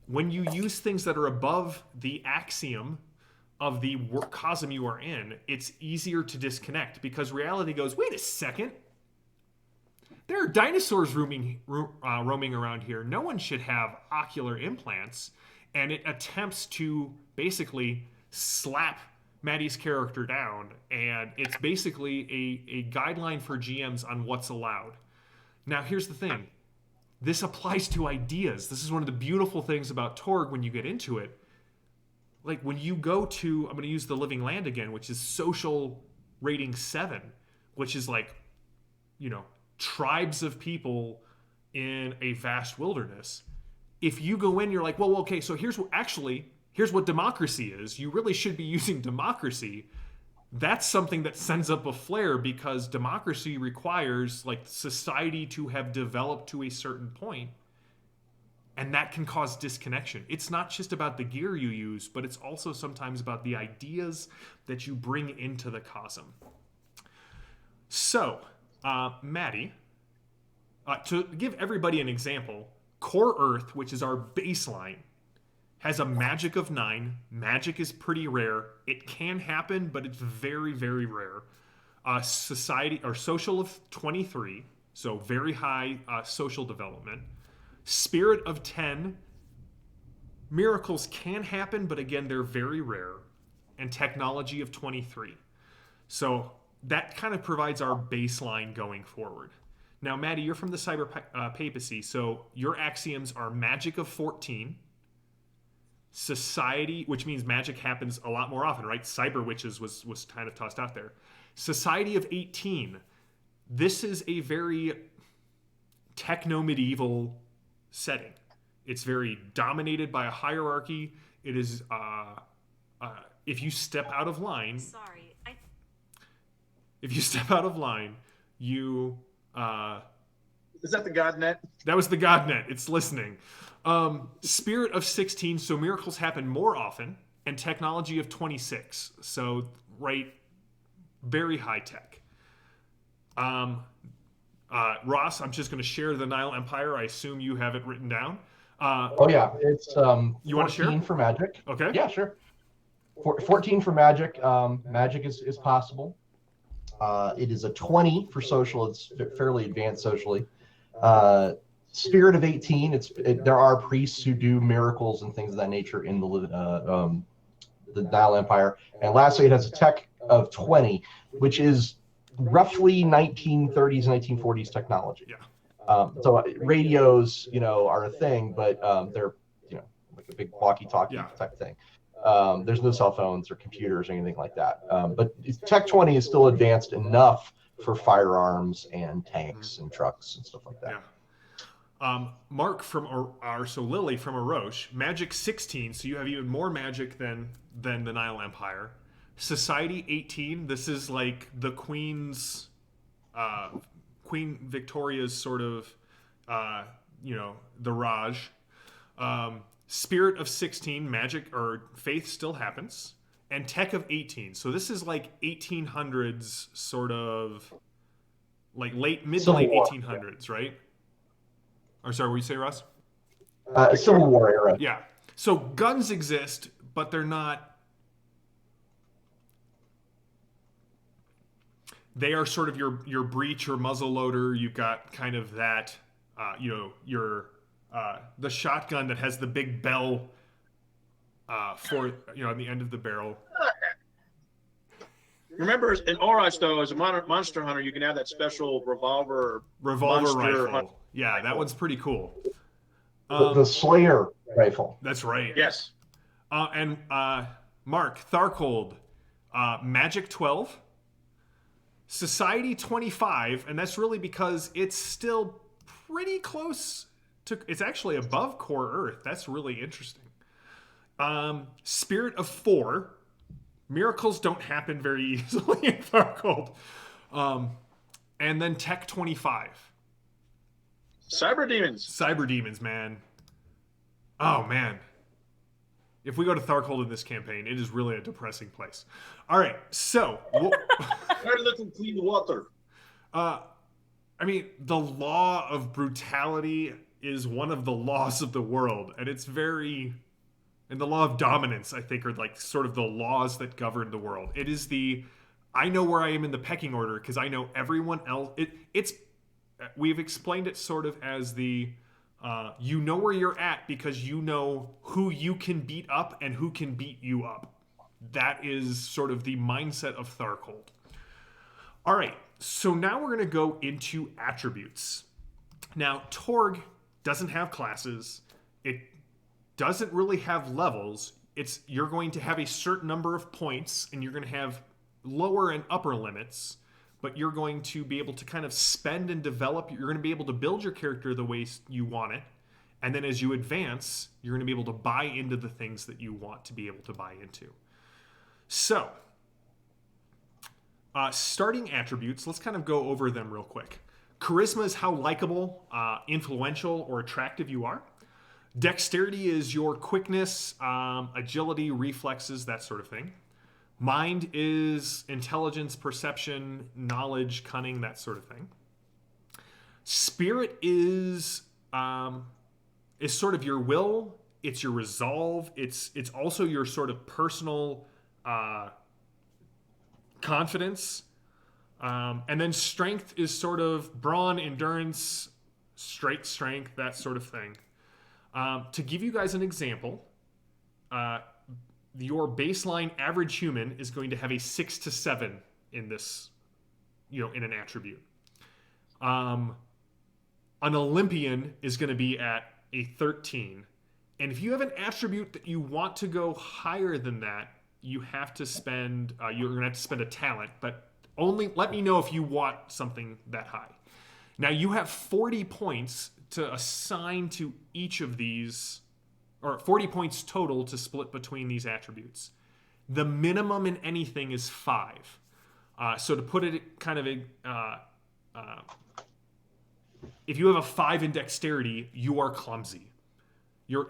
S2: When you use things that are above the axiom of the cosm you are in, it's easier to disconnect because reality goes, wait a second. There are dinosaurs roaming around here. No one should have ocular implants. And it attempts to basically slap Maddie's character down. And it's basically a guideline for GMs on what's allowed. Now, here's the thing. This applies to ideas. This is one of the beautiful things about Torg when you get into it. Like when you go to, I'm going to use the living land again, which is social rating 7, which is like, tribes of people in a vast wilderness. If you go in, you're like, well, okay, so here's what democracy is. You really should be using democracy. That's something that sends up a flare because democracy requires like society to have developed to a certain point. And that can cause disconnection. It's not just about the gear you use, but it's also sometimes about the ideas that you bring into the cosm. So, Maddie, to give everybody an example, Core Earth, which is our baseline, has a magic of 9. Magic is pretty rare. It can happen, but it's very, very rare. Society or social of 23, so very high social development. Spirit of 10. Miracles can happen, but again, they're very rare. And technology of 23. So that kind of provides our baseline going forward. Now, Maddie, you're from the Cyber Papacy, so your axioms are magic of 14, Society, which means magic happens a lot more often, right? Cyber witches was kind of tossed out there. Society of 18. This is a very techno-medieval setting. It's very dominated by a hierarchy. It is, if you step out of line...
S6: Sorry,
S2: If you step out of line, you...
S1: Is that the Godnet?
S2: That was the Godnet. It's listening. Spirit of 16, so miracles happen more often, and technology of 26. So, right, very high tech. Ross, I'm just going to share the Nile Empire. I assume you have it written down.
S3: Oh yeah, it's
S2: You wanna
S3: 14
S2: share?
S3: for magic.
S2: Okay.
S3: Yeah, sure. 14 for magic. Magic is possible. It is a 20 for social. It's fairly advanced socially. Spirit of 18. There are priests who do miracles and things of that nature in the Nile Empire. And lastly, it has a tech of 20, which is roughly 1930s, 1940s technology.
S2: Yeah.
S3: So radios, are a thing, but they're, like a big walkie-talkie
S2: Yeah.
S3: type thing. There's no cell phones or computers or anything like that. But Tech 20 is still advanced enough for firearms and tanks and trucks and stuff like that.
S2: Yeah. Mark so Lily from Aroche, Magic 16, so you have even more magic than the Nile Empire. Society 18, this is like the Queen's, Queen Victoria's sort of, the Raj. Spirit of 16, magic or faith still happens. And tech of 18. So this is like 1800s sort of, like mid to late 1800s, right? Or sorry, what you say, Russ?
S3: Civil War era.
S2: Yeah. So guns exist, but they're not. They are sort of your breech or muzzle loader. You've got kind of that, the shotgun that has the big bell for on the end of the barrel.
S1: Remember, in Oroch, though, as a monster hunter, you can have that special revolver monster
S2: rifle.
S1: hunt-
S2: Yeah, that one's pretty cool.
S3: The Slayer rifle.
S2: That's right.
S1: Yes.
S2: And Mark Tharkold, Magic 12, Society 25, and that's really because it's still pretty close to. It's actually above Core Earth. That's really interesting. Spirit of 4. Miracles don't happen very easily in Tharkold. And then Tech 25.
S1: Cyber demons.
S2: Cyber demons, man. Oh, man. If we go to Tharkold in this campaign, it is really a depressing place. All right, so...
S1: Try to let them clean the water.
S2: The law of brutality is one of the laws of the world, and it's very... And the law of dominance, I think, are like sort of the laws that govern the world. It is I know where I am in the pecking order because I know everyone else. We've explained it sort of as you know where you're at because you know who you can beat up and who can beat you up. That is sort of the mindset of Tharkold. All right, so now we're going to go into attributes. Now, Torg doesn't have classes. It doesn't really have levels. You're going to have a certain number of points, and you're going to have lower and upper limits, but you're going to be able to kind of spend and develop. You're going to be able to build your character the way you want it, and then as you advance, you're going to be able to buy into the things that you want to be able to buy into. So, starting attributes, let's kind of go over them real quick. Charisma is how likable, influential, or attractive you are. Dexterity is your quickness, agility, reflexes, that sort of thing. Mind is intelligence, perception, knowledge, cunning, that sort of thing. Spirit is sort of your will. It's your resolve. It's also your sort of personal confidence. And then strength is sort of brawn, endurance, straight strength, that sort of thing. To give you guys an example, your baseline average human is going to have a 6 to 7 in this, in an attribute. An Olympian is going to be at a 13, And if you have an attribute that you want to go higher than that, you have to spend. You're going to have to spend a talent, but only let me know if you want something that high. Now you have 40 points to assign to each of these, or 40 points total to split between these attributes. The minimum in anything is 5. So to put it kind of if you have a 5 in dexterity, you are clumsy. You're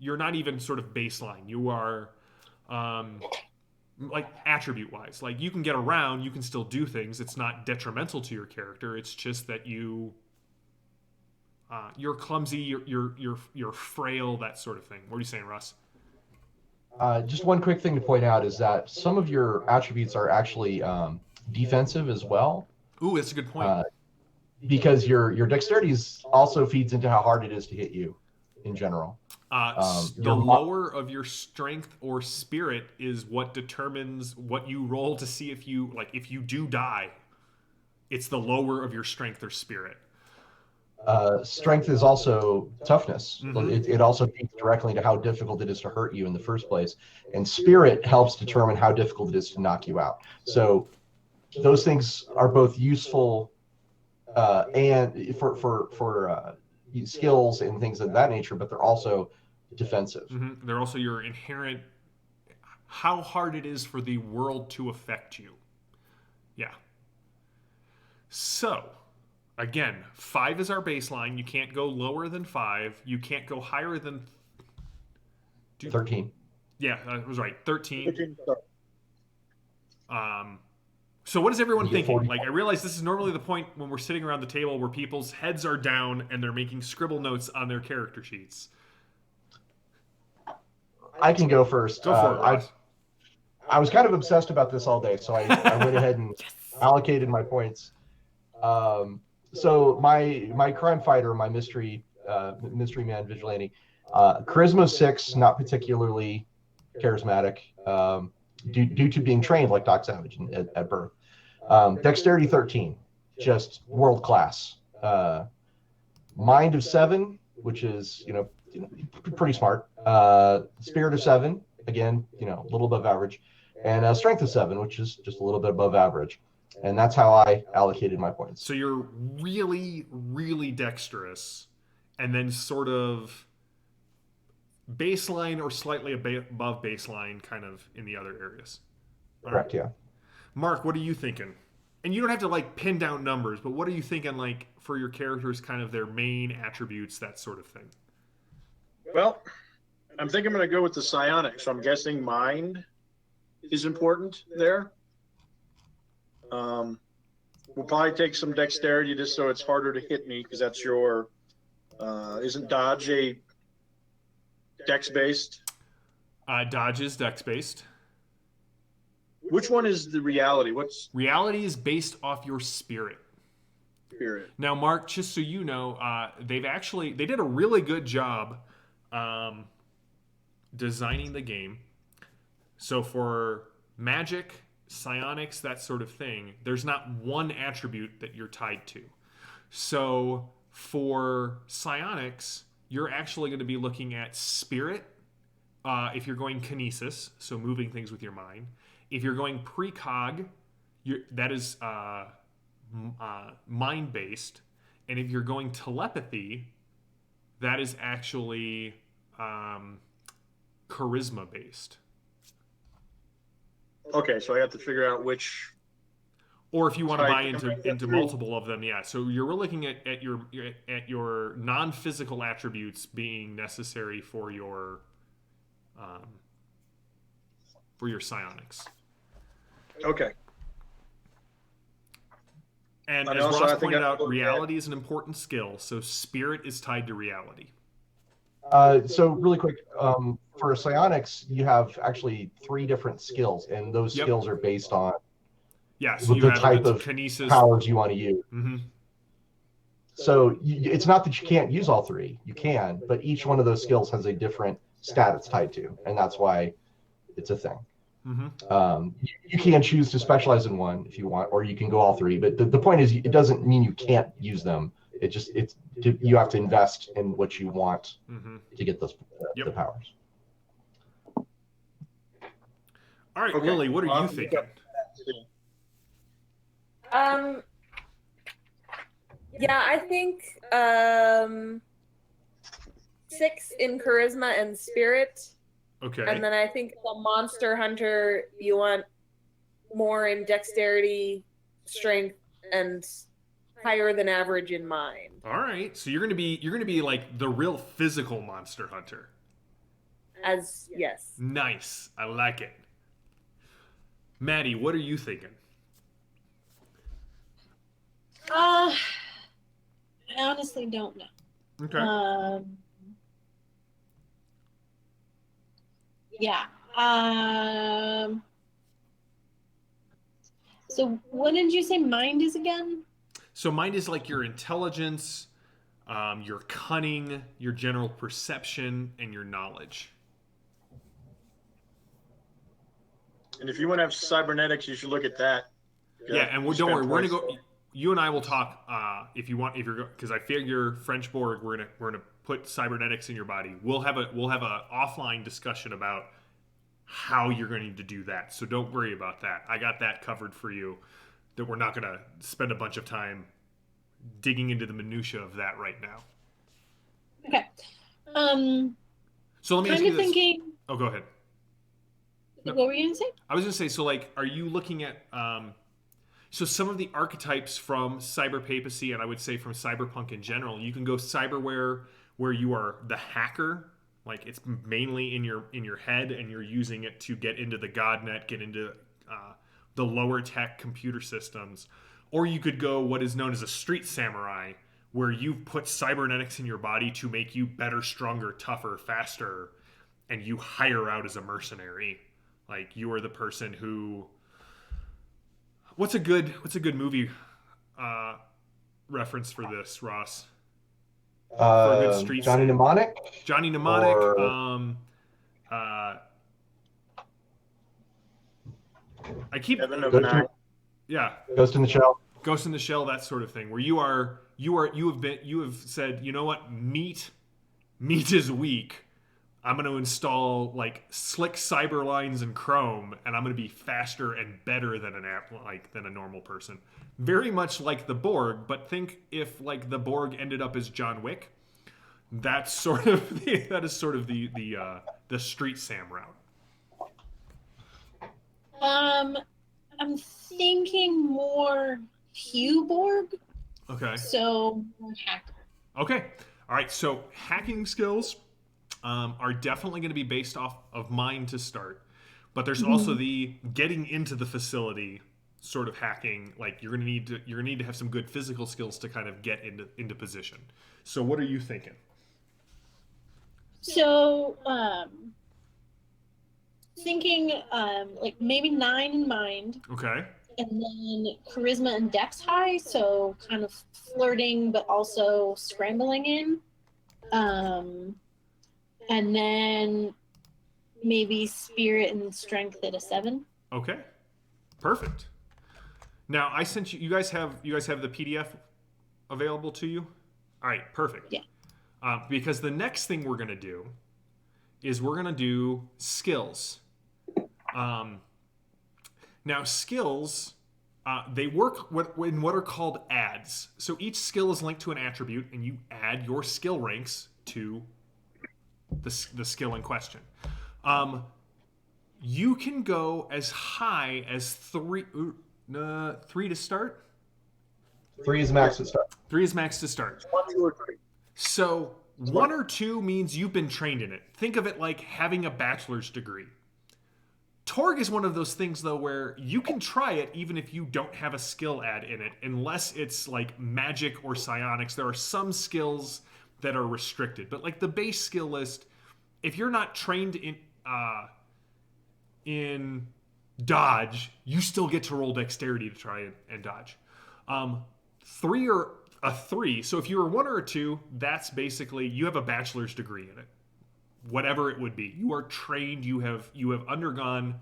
S2: not even sort of baseline. You are like attribute wise. Like you can get around, you can still do things. It's not detrimental to your character. It's just that you're clumsy. You're frail. That sort of thing. What are you saying, Russ?
S3: Just one quick thing to point out is that some of your attributes are actually defensive as well.
S2: Ooh, that's a good point.
S3: Because your dexterity also feeds into how hard it is to hit you in general.
S2: The lower of your strength or spirit is what determines what you roll to see if you do die. It's the lower of your strength or spirit.
S3: Strength is also toughness.
S2: Mm-hmm.
S3: It also feeds directly into how difficult it is to hurt you in the first place. And spirit helps determine how difficult it is to knock you out. So those things are both useful and for skills and things of that nature, but they're also defensive.
S2: Mm-hmm. They're also your inherent, how hard it is for the world to affect you. Yeah. So, again, 5 is our baseline. You can't go lower than 5. You can't go higher than
S3: 13.
S2: Yeah, I was right. 13.
S1: 13.
S2: So what is everyone thinking?
S3: 40.
S2: Like, I realize this is normally the point when we're sitting around the table where people's heads are down and they're making scribble notes on their character sheets.
S3: I can go first.
S2: Go for it, Ross.
S3: I was kind of obsessed about this all day, so I went ahead and allocated my points. So my crime fighter, my mystery man vigilante, charisma 6, not particularly charismatic, due to being trained like Doc Savage at birth. Dexterity 13, just world class. Mind of 7, which is pretty smart. Spirit of 7, again, a little above average, and strength of 7, which is just a little bit above average. And that's how I allocated my points.
S2: So you're really, really dexterous, and then sort of baseline or slightly above baseline kind of in the other areas.
S3: Correct, yeah.
S2: Mark, what are you thinking? And you don't have to pin down numbers, but what are you thinking for your characters, kind of their main attributes, that sort of thing?
S1: Well, I'm thinking I'm going to go with the psionics. So I'm guessing mind is important there. We'll probably take some dexterity just so it's harder to hit me, because that's your isn't dodge a dex based?
S2: Dodge is dex based.
S1: Which one is the reality? What's
S2: reality is based off your spirit.
S1: Spirit.
S2: Now, Mark, just so you know, they did a really good job designing the game. So for magic, psionics, that sort of thing, there's not one attribute that you're tied to. So for psionics, you're actually going to be looking at spirit if you're going kinesis, so moving things with your mind. If you're going precog, that is mind-based. And if you're going telepathy, that is actually charisma-based.
S1: Okay, so I have to figure out which.
S2: Or if you want to buy into multiple of them, yeah. So you're looking at your non-physical attributes being necessary for your psionics.
S1: Okay.
S2: And as Ross pointed out, reality is an important skill. So spirit is tied to reality.
S3: So really quick, for psionics, you have actually 3 different skills, and those skills are based on
S2: so you
S3: the
S2: have
S3: type of
S2: kinesis
S3: powers you want to use.
S2: Mm-hmm.
S3: So it's not that you can't use all 3. You can, but each one of those skills has a different stat it's tied to, and that's why it's a thing.
S2: Mm-hmm.
S3: You can choose to specialize in one if you want, or you can go all 3. But the point is, it doesn't mean you can't use them. you have to invest in what you want to get those the powers.
S2: All right, Lily, what are you thinking?
S5: Yeah, I think 6 in charisma and spirit.
S2: Okay.
S5: And then I think the monster hunter, you want more in dexterity, strength, and higher than average in mind.
S2: All right. So you're gonna be like the real physical monster hunter.
S5: Yes.
S2: Nice. I like it. Maddie, what are you thinking?
S4: I honestly don't know.
S2: Okay.
S4: Yeah. So what did you say mind is again?
S2: So mind is like your intelligence, your cunning, your general perception, and your knowledge.
S1: And if you want to have cybernetics, you should look at that.
S2: Yeah, and don't worry, we're gonna go. You and I will talk if you're because I figure French Borg. We're gonna put cybernetics in your body. We'll have a offline discussion about how you're going to do that. So don't worry about that. I got that covered for you. That we're not gonna spend a bunch of time digging into the minutia of that right now.
S4: Okay.
S2: So let me ask you this.
S4: Thinking.
S2: Oh, go ahead.
S4: No. What were you gonna say?
S2: I was gonna say, so like, are you looking at so some of the archetypes from cyber papacy, and I would say from cyberpunk in general, you can go cyberware where you are the hacker, like it's mainly in your head, and you're using it to get into the godnet, get into the lower tech computer systems, or you could go what is known as a street samurai, where you've put cybernetics in your body to make you better, stronger, tougher, faster, and you hire out as a mercenary. Like you are the person who. What's a good movie reference for this, Ross? For a good street
S3: Johnny Mnemonic.
S2: Johnny Mnemonic.
S3: Or...
S2: I keep. Yeah.
S3: Ghost in the Shell.
S2: Ghost in the Shell, that sort of thing, where you have said, you know what, meat is weak. I'm going to install like slick cyber lines in Chrome, and I'm going to be faster and better than than a normal person. Very much like the Borg, but think if like the Borg ended up as John Wick. That's sort of the street Sam route.
S4: I'm thinking more Hugh Borg.
S2: Okay.
S4: So hacker.
S2: Okay. All right. So hacking skills are definitely going to be based off of mind to start, but there's also the getting into the facility sort of hacking. Like you're going to need to have some good physical skills to kind of get into position. So what are you thinking?
S4: So thinking like maybe 9 in mind.
S2: Okay.
S4: And then charisma and dex high, so kind of flirting but also scrambling in. And then maybe spirit and strength at a 7.
S2: Okay, perfect. Now I sent you. You guys have the PDF available to you. All right, perfect.
S4: Yeah.
S2: Because the next thing we're gonna do is we're gonna do skills. Now skills, they work in what are called adds. So each skill is linked to an attribute, and you add your skill ranks to the skill in question. You can go as high as 3 to start.
S3: 3 is max to start.
S2: 3 is max to start.
S1: 1, 2, or 3.
S2: So 1 or 2 means you've been trained in it. Think of it like having a bachelor's degree. Torg is one of those things, though, where you can try it even if you don't have a skill add in it, unless it's like magic or psionics. There are some skills that are restricted, but like the base skill list, if you're not trained in dodge, you still get to roll dexterity to try and dodge. 3 or a 3. So if you're a 1 or a 2, that's basically you have a bachelor's degree in it. Whatever it would be, you are trained. You have undergone.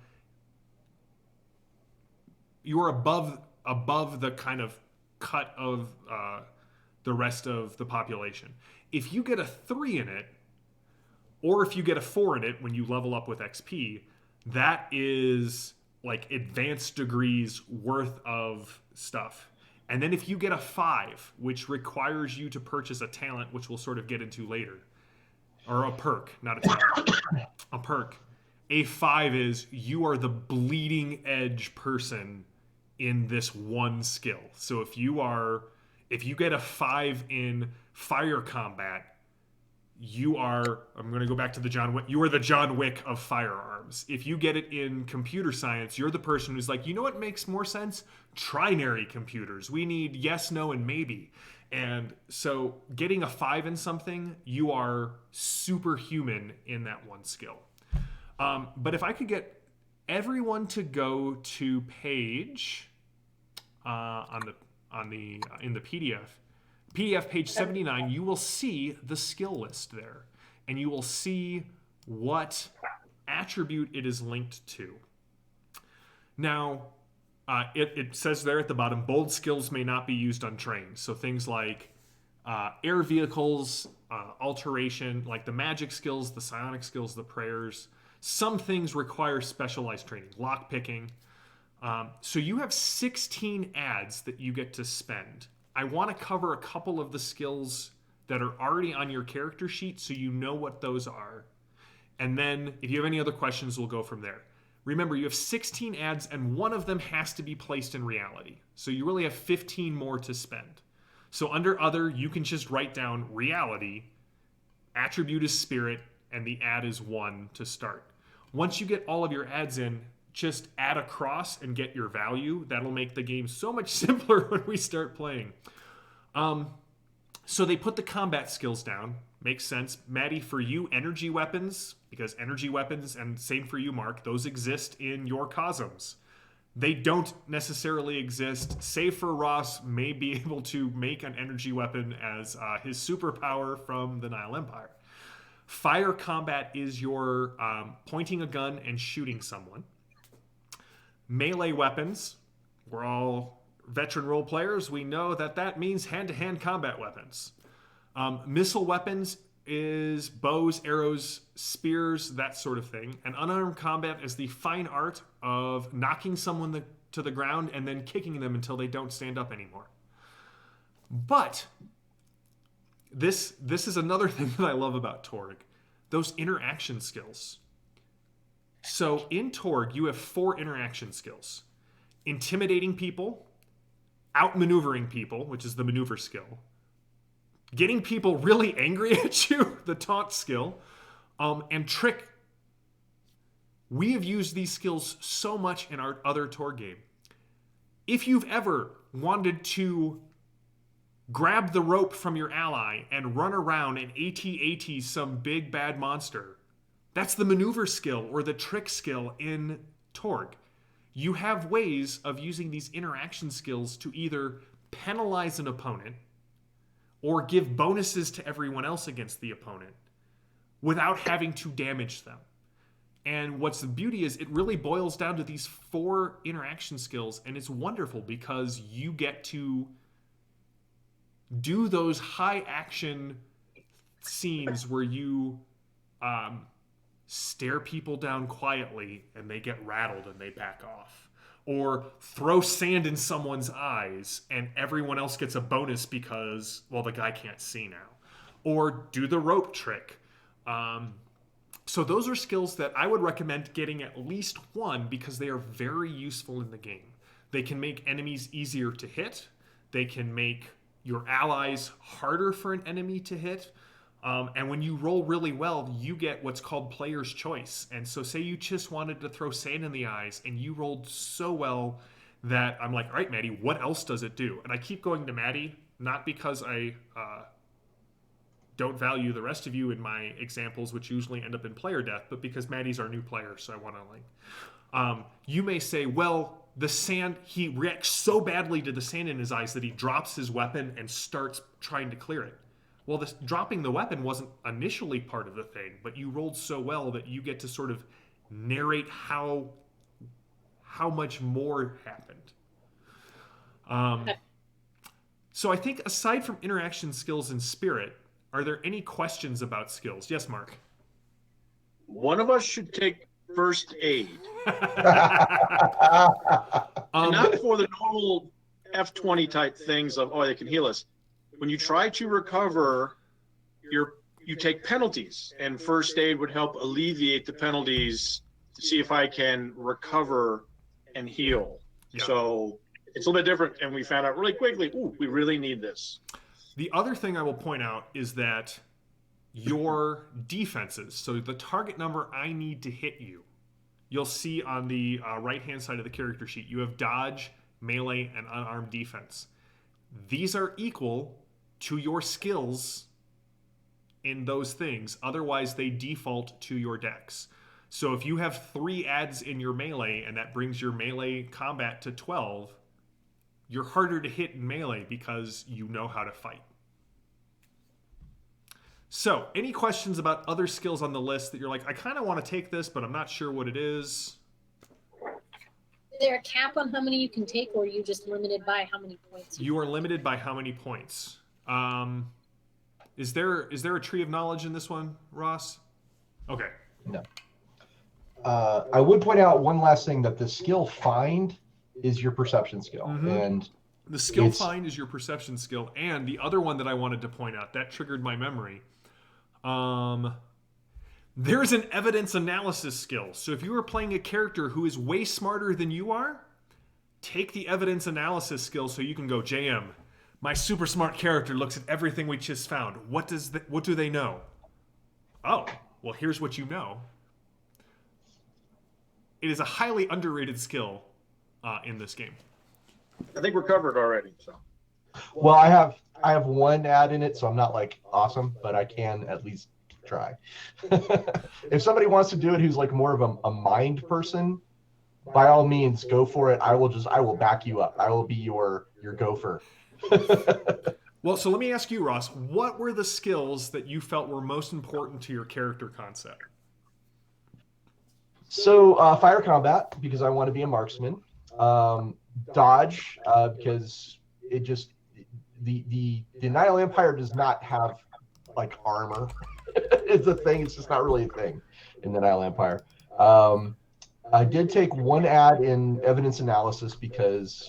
S2: You are above the kind of cut of the rest of the population. If you get a 3 in it, or if you get a 4 in it when you level up with XP, that is like advanced degrees worth of stuff. And then if you get a 5, which requires you to purchase a talent, which we'll sort of get into later, or a perk, not a talent, a perk. A 5 is you are the bleeding edge person in this one skill. So if you get a 5 in fire combat, I'm going to go back to the John Wick. You are the John Wick of firearms. If you get it in computer science, you're the person who's like, you know what makes more sense? Trinary computers. We need yes, no, and maybe. And so getting a 5 in something, you are superhuman in that one skill. But if I could get everyone to go to page in the PDF page 79, you will see the skill list there, and you will see what attribute it is linked to. Now, it says there at the bottom, bold skills may not be used untrained. So things like air vehicles, alteration, like the magic skills, the psionic skills, the prayers. Some things require specialized training, lock picking. So you have 16 ads that you get to spend. I want to cover a couple of the skills that are already on your character sheet so you know what those are. And then if you have any other questions, we'll go from there. Remember, you have 16 ads and one of them has to be placed in reality. So you really have 15 more to spend. So under other, you can just write down reality, attribute is spirit, and the ad is 1 to start. Once you get all of your ads in, just add a cross and get your value. That'll make the game so much simpler when we start playing. So they put the combat skills down. Makes sense. Maddie, for you, energy weapons, because energy weapons, and same for you, Mark, those exist in your cosms. They don't necessarily exist, save for Ross may be able to make an energy weapon as his superpower from the Nile Empire. Fire combat is your pointing a gun and shooting someone. Melee weapons, we're all veteran role players. We know that means hand-to-hand combat weapons. Missile weapons is bows, arrows, spears, that sort of thing. And unarmed combat is the fine art of knocking someone to the ground and then kicking them until they don't stand up anymore. But this is another thing that I love about Torg. Those interaction skills. So in Torg, you have 4 interaction skills. Intimidating people, outmaneuvering people, which is the maneuver skill, getting people really angry at you, the taunt skill, and trick. We have used these skills so much in our other Torg game. If you've ever wanted to grab the rope from your ally and run around and AT-AT some big bad monster, that's the maneuver skill or the trick skill in Torg. You have ways of using these interaction skills to either penalize an opponent or give bonuses to everyone else against the opponent without having to damage them. And what's the beauty is it really boils down to these 4 interaction skills, and it's wonderful because you get to do those high action scenes where you stare people down quietly and they get rattled and they back off. Or throw sand in someone's eyes and everyone else gets a bonus because, well, the guy can't see now. Or do the rope trick. So those are skills that I would recommend getting at least 1 because they are very useful in the game. They can make enemies easier to hit. They can make your allies harder for an enemy to hit. And when you roll really well, you get what's called player's choice. And so say you just wanted to throw sand in the eyes and you rolled so well that I'm like, all right, Maddie, what else does it do? And I keep going to Maddie, not because I don't value the rest of you in my examples, which usually end up in player death, but because Maddie's our new player, so I want to you may say, well, the sand, he reacts so badly to the sand in his eyes that he drops his weapon and starts trying to clear it. Well, dropping the weapon wasn't initially part of the thing, but you rolled so well that you get to sort of narrate how much more happened. So I think aside from interaction skills and spirit, are there any questions about skills? Yes, Mark.
S1: One of us should take first aid. And not for the normal F20 type things of, oh, they can heal us. When you try to recover, you take penalties, and first aid would help alleviate the penalties to see if I can recover and heal.
S2: Yeah.
S1: So it's a little bit different, and we found out really quickly, ooh, we really need this.
S2: The other thing I will point out is that your defenses, so the target number I need to hit you, you'll see on the right-hand side of the character sheet, you have dodge, melee, and unarmed defense. These are equal to your skills in those things. Otherwise, they default to your dex. So if you have 3 adds in your melee and that brings your melee combat to 12, you're harder to hit in melee because you know how to fight. So, any questions about other skills on the list that you're like, I kind of want to take this, but I'm not sure what it is?
S4: Is there a cap on how many you can take, or are you just limited by how many points?
S2: You are limited by how many points. Is there a tree of knowledge in this one, Ross? Okay.
S3: No. I would point out one last thing, that the skill find is your perception skill.
S2: Mm-hmm.
S3: And
S2: the skill find is your perception skill. And the other one that I wanted to point out, that triggered my memory. There's an evidence analysis skill. So if you are playing a character who is way smarter than you are, take the evidence analysis skill so you can go, JM, my super smart character looks at everything we just found. What do they know? Oh, well, here's what you know. It is a highly underrated skill in this game.
S1: I think we're covered already. So.
S3: Well, I have one ad in it, so I'm not like awesome, but I can at least try. If somebody wants to do it who's like more of a mind person, by all means, go for it. I will back you up. I will be your gopher.
S2: Well, so let me ask you, Ross, what were the skills that you felt were most important to your character concept?
S3: So fire combat, because I want to be a marksman. Dodge, because it just the Nihil Empire does not have like armor. It's a thing. It's just not really a thing in the Nihil Empire. I did take one ad in evidence analysis because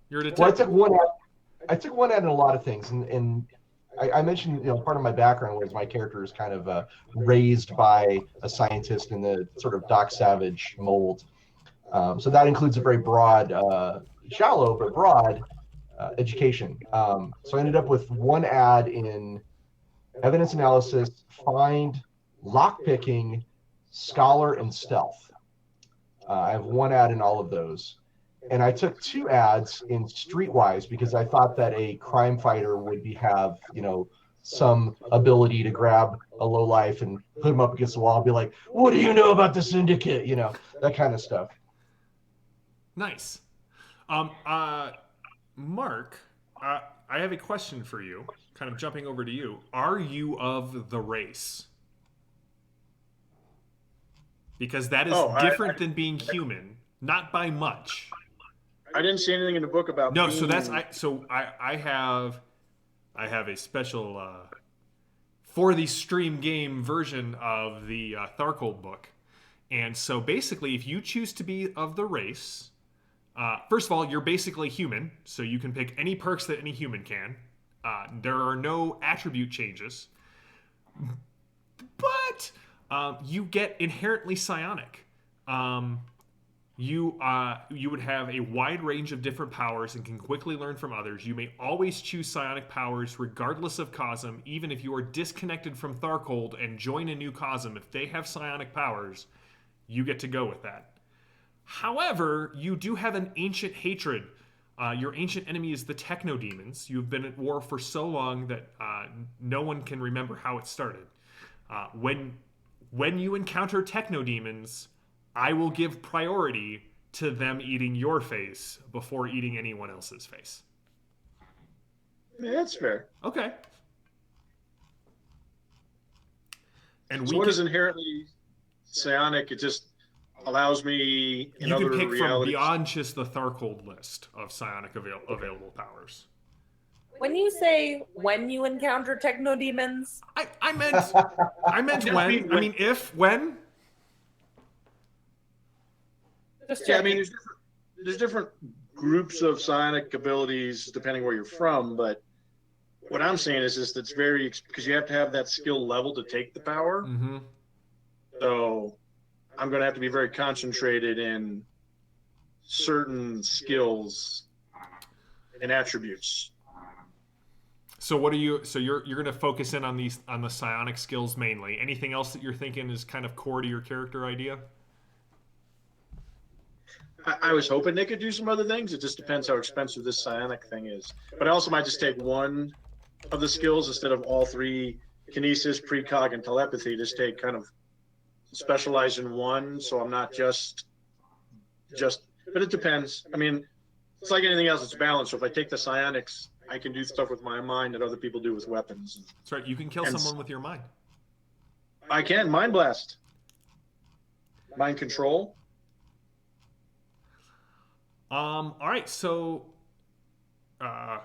S2: You're a detective.
S3: well, I took one ad in a lot of things, and I mentioned, part of my background was my character is kind of raised by a scientist in the sort of Doc Savage mold. So that includes a very broad, shallow but broad education. So I ended up with one ad in evidence analysis, find, lockpicking, scholar, and stealth. I have one ad in all of those. And I took 2 ads in Streetwise because I thought that a crime fighter would have, some ability to grab a lowlife and put him up against the wall and be like, what do you know about the syndicate? That kind of stuff.
S2: Nice. Mark, I have a question for you, kind of jumping over to you. Are you of the race? Because that is different than being human, not by much.
S1: I didn't see anything in the book about.
S2: No, I have a special for the stream game version of the Tharkold book, and so basically, if you choose to be of the race, first of all, you're basically human, so you can pick any perks that any human can. There are no attribute changes, but you get inherently psionic. You would have a wide range of different powers and can quickly learn from others. You may always choose psionic powers regardless of Cosm, even if you are disconnected from Tharkold and join a new Cosm. If they have psionic powers, you get to go with that. However, you do have an ancient hatred. Your ancient enemy is the Techno-Demons. You've been at war for so long that no one can remember how it started. When you encounter Techno-Demons, I will give priority to them eating your face before eating anyone else's face.
S1: Yeah, that's fair.
S2: Okay. And
S1: so what is inherently psionic? It just allows me in
S2: you
S1: other
S2: can pick
S1: realities.
S2: from beyond just the Tharkold list of psionic available powers.
S5: When you say when you encounter techno demons,
S2: I meant when. I mean if, when.
S5: just
S1: Yeah, I
S5: checking.
S1: mean, there's different groups of psionic abilities depending where you're from, but what I'm saying is just it's very because you have to have that skill level to take the power.
S2: Mm-hmm.
S1: So I'm going to have to be very concentrated in certain skills and attributes.
S2: So what are you? So you're going to focus in on the psionic skills mainly. Anything else that you're thinking is kind of core to your character idea?
S1: I was hoping they could do some other things. It just depends how expensive this psionic thing is. But I also might just take one of the skills instead of all three: kinesis, precog, and telepathy. Just take kind of specialize in one, so I'm not just. But it depends. I mean, it's like anything else. It's balanced. So if I take the psionics, I can do stuff with my mind that other people do with weapons.
S2: That's right. You can kill someone with your mind.
S1: I can mind blast, mind control.
S2: All right. So, I'm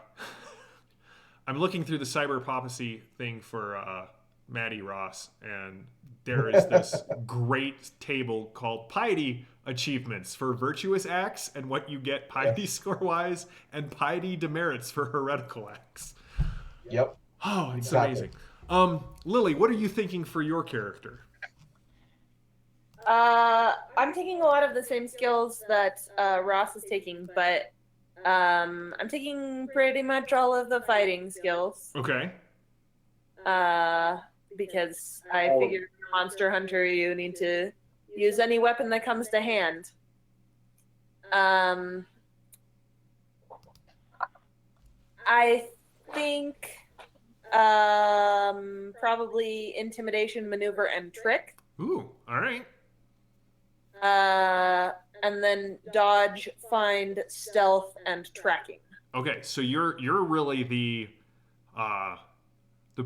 S2: looking through the cyber prophecy thing for Maddie Ross, and there is this great table called Piety Achievements for virtuous acts and what you get piety score wise, and piety demerits for heretical acts.
S3: Yep.
S2: Oh, it's
S3: Exactly.
S2: amazing. Lily, what are you thinking for your character?
S5: I'm taking a lot of the same skills that Ross is taking, but I'm taking pretty much all of the fighting skills.
S2: Okay.
S5: Because I figured Monster Hunter, you need to use any weapon that comes to hand. I think probably intimidation, maneuver, and trick.
S2: Ooh, all right.
S5: And then dodge, find, stealth, and tracking.
S2: Okay, so you're really the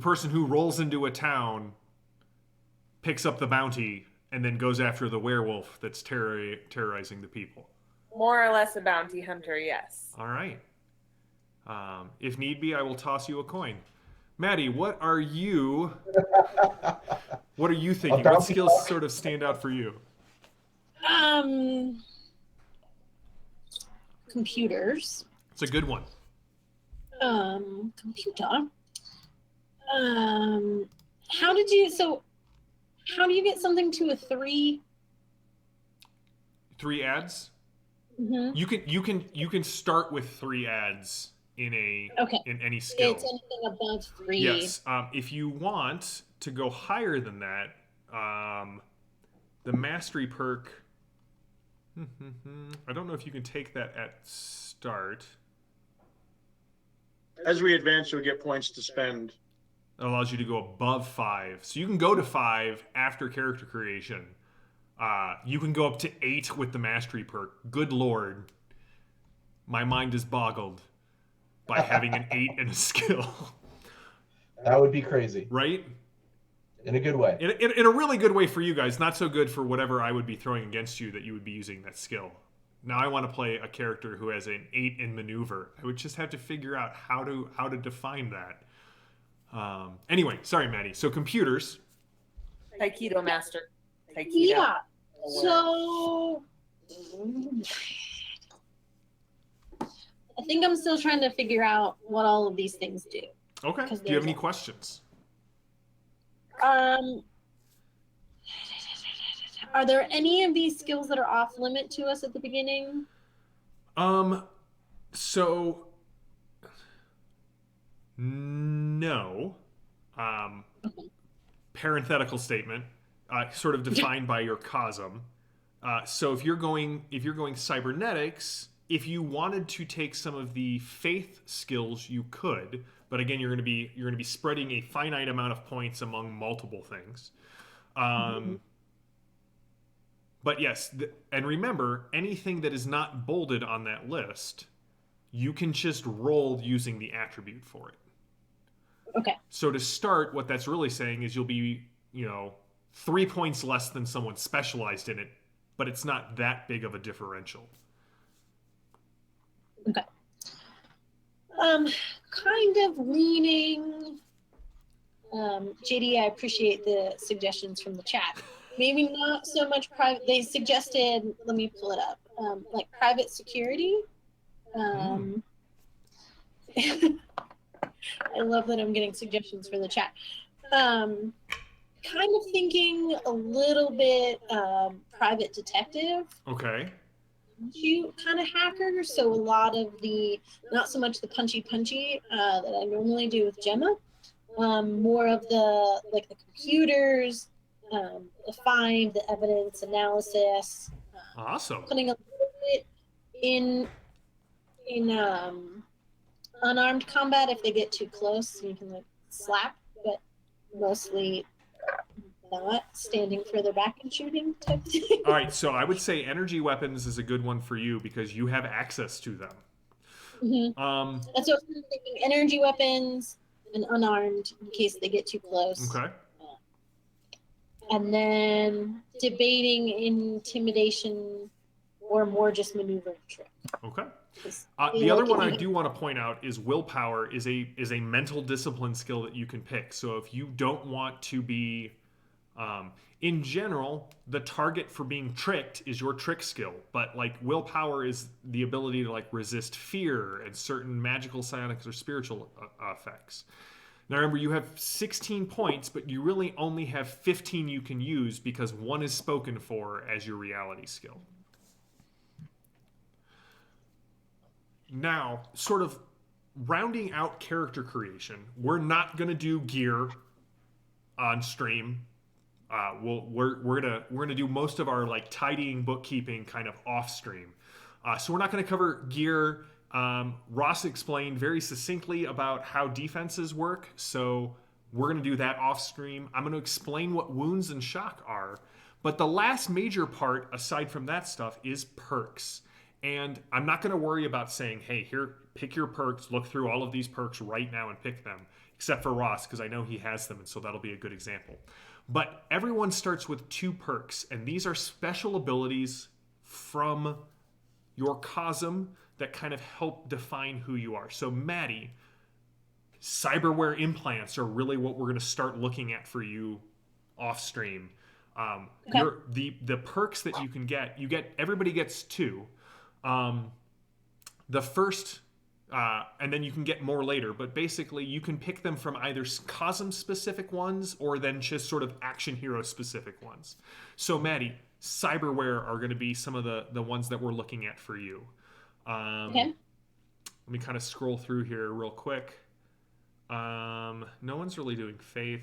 S2: person who rolls into a town, picks up the bounty, and then goes after the werewolf that's terrorizing the people.
S5: More or less a bounty hunter, yes.
S2: All right. If need be, I will toss you a coin. Maddie, what are you thinking? What skills sort of stand out for you?
S4: Computers.
S2: It's a good one.
S4: Computer. How do you get something to a 3?
S2: 3 ads?
S4: Mm-hmm.
S2: You can start with 3 ads in any skill.
S4: It's anything above 3.
S2: Yes. If you want to go higher than that, the mastery perk. I don't know if you can take that at start.
S1: As we advance, you'll get points to spend.
S2: It allows you to go above 5. So you can go to 5 after character creation. You can go up to 8 with the mastery perk. Good lord. My mind is boggled by having an 8 in a skill.
S3: That would be crazy.
S2: Right?
S3: In a good way.
S2: In a really good way for you guys. Not so good for whatever I would be throwing against you that you would be using that skill. Now I want to play a character who has an 8 in maneuver. I would just have to figure out how to define that. Anyway, sorry, Maddie. So computers.
S5: Aikido master. Aikido.
S4: Yeah. So I think I'm still trying to figure out what all of these things do.
S2: Okay. Do you have any questions?
S4: Are there any of these skills that are off limit to us at the beginning?
S2: So no. Parenthetical statement, sort of defined by your COSM. So if you're going cybernetics, if you wanted to take some of the faith skills, you could. But again, you're going to be spreading a finite amount of points among multiple things. But yes, and remember, anything that is not bolded on that list, you can just roll using the attribute for it.
S4: Okay.
S2: So to start, what that's really saying is you'll be, 3 points less than someone specialized in it, but it's not that big of a differential.
S4: Okay. kind of leaning. JD, I appreciate the suggestions from the chat. Maybe not so much private. They suggested, let me pull it up, like private security. I love that I'm getting suggestions from the chat. Kind of thinking a little bit private detective.
S2: Okay.
S4: You kind of hacker, so a lot of the, not so much the punchy that I normally do with Gemma, more of the like the computers, the find, the evidence analysis.
S2: Awesome.
S4: Putting a little bit in unarmed combat if they get too close, you can like slap, but mostly not standing further back and shooting type thing.
S2: All right, so I would say energy weapons is a good one for you because you have access to them.
S4: And so I'm thinking energy weapons and unarmed in case they get too close.
S2: Okay.
S4: And then debating intimidation or more just maneuvering trick.
S2: Okay. The other one I do want to point out is willpower is a mental discipline skill that you can pick. So if you don't want to be in general, the target for being tricked is your trick skill, but like willpower is the ability to like resist fear and certain magical, psionics, or spiritual effects. Now remember, you have 16 points, but you really only have 15 you can use because one is spoken for as your reality skill. Now, sort of rounding out character creation, we're not going to do gear on stream. We're gonna do most of our like tidying, bookkeeping kind of off stream. So we're not going to cover gear. Ross explained very succinctly about how defenses work, so we're going to do that off stream. I'm going to explain what wounds and shock are, but the last major part aside from that stuff is perks. And I'm not going to worry about saying, hey, here, pick your perks, look through all of these perks right now and pick them, except for Ross, because I know he has them, and so that'll be a good example. But everyone starts with 2 perks, and these are special abilities from your Cosm that kind of help define who you are. So Maddie, cyberware implants are really what we're going to start looking at for you off stream. The perks that you can get, everybody gets 2. The first, and then you can get more later, but basically you can pick them from either Cosm specific ones or then just sort of action hero specific ones. So Maddie, cyberware are going to be some of the ones that we're looking at for you. Okay. Let me kind of scroll through here real quick. No one's really doing faith.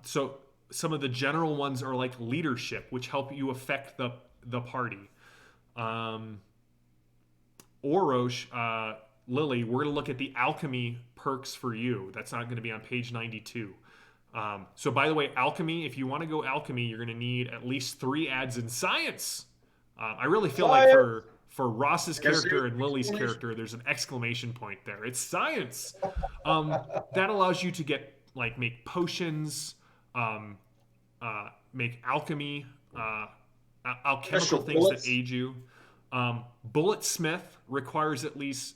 S2: So some of the general ones are like leadership, which help you affect the party. Orosh, Lily, we're going to look at the alchemy perks for you. That's not going to be on page 92. So by the way, alchemy, if you want to go alchemy, you're going to need at least 3 adds in science. I really feel like for Ross's character and Lily's character, there's an exclamation point there. It's science. That allows you to get make potions, make alchemy, alchemical things that aid you. Bulletsmith requires at least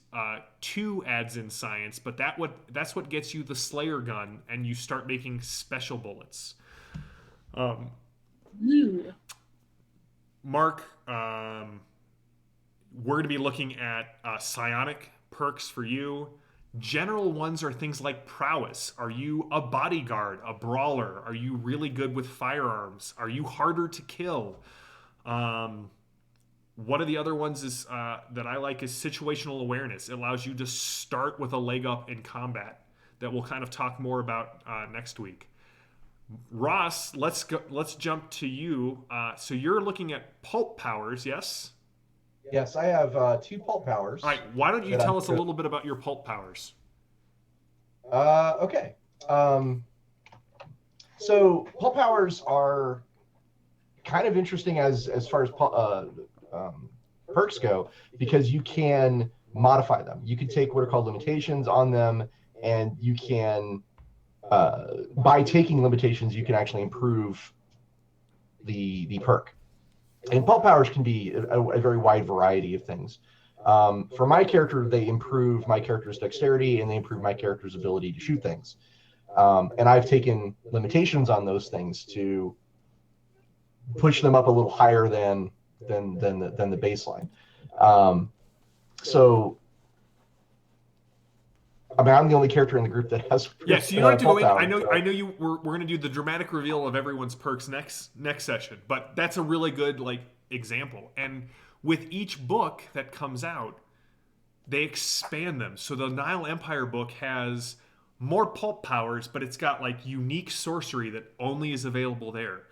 S2: 2 adds in science, but that's what gets you the Slayer gun, and you start making special bullets. Mark, we're going to be looking at psionic perks for you. General ones are things like prowess. Are you a bodyguard, a brawler? Are you really good with firearms? Are you harder to kill? One of the other ones is that I like is situational awareness. It allows you to start with a leg up in combat that we'll kind of talk more about next week. Ross, let's jump to you. So you're looking at pulp powers, yes?
S3: Yes, I have 2 pulp powers.
S2: All right, why don't you tell us a little bit about your pulp powers?
S3: Okay. So pulp powers are kind of interesting as far as perks go, because you can modify them. You can take what are called limitations on them, and you can, by taking limitations, you can actually improve the perk. And pulp powers can be a very wide variety of things. For my character, they improve my character's dexterity and they improve my character's ability to shoot things. And I've taken limitations on those things to push them up a little higher than the baseline. So, I mean, I'm the only character in the group that has.
S2: Yes, you don't have to go in.
S3: powers,
S2: I know.
S3: so.
S2: I know you. We're going to do the dramatic reveal of everyone's perks next session. But that's a really good example. And with each book that comes out, they expand them. So the Nile Empire book has more pulp powers, but it's got unique sorcery that only is available there.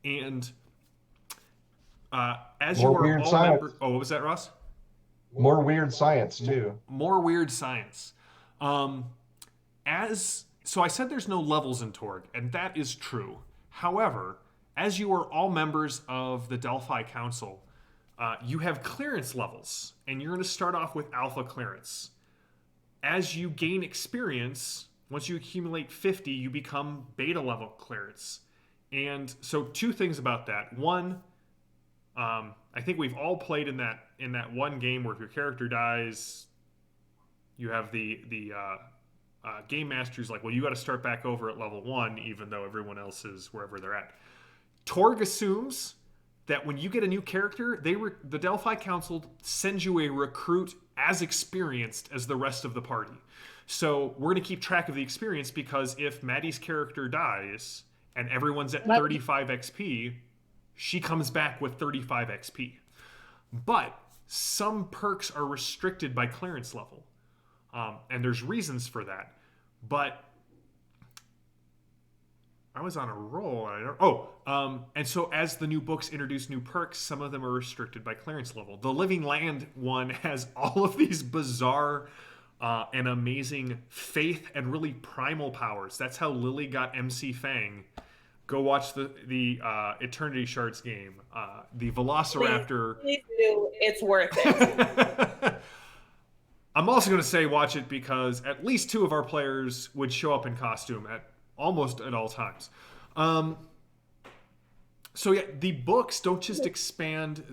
S2: And as
S3: More
S2: you are
S3: weird
S2: all
S3: science.
S2: members, oh, what was that, Ross?
S3: More weird science too.
S2: More weird science. So I said there's no levels in Torg, and that is true. However, as you are all members of the Delphi Council, you have clearance levels, and you're going to start off with alpha clearance. As you gain experience, once you accumulate 50, you become beta level clearance. And so 2 things about that. One, I think we've all played in that one game where if your character dies, you have the game master's like, well, you got to start back over at level 1, even though everyone else is wherever they're at. Torg assumes that when you get a new character, the Delphi Council sends you a recruit as experienced as the rest of the party. So we're going to keep track of the experience, because if Maddie's character dies and everyone's at 35 XP, she comes back with 35 XP. But some perks are restricted by clearance level. And there's reasons for that. But I was on a roll. And so as the new books introduce new perks, some of them are restricted by clearance level. The Living Land one has all of these bizarre and amazing faith and really primal powers. That's how Lily got MC Fang. Go watch the Eternity Shards game. The Velociraptor.
S5: Please do. It's worth it.
S2: I'm also going to say watch it because at least 2 of our players would show up in costume almost at all times. So yeah, the books don't just expand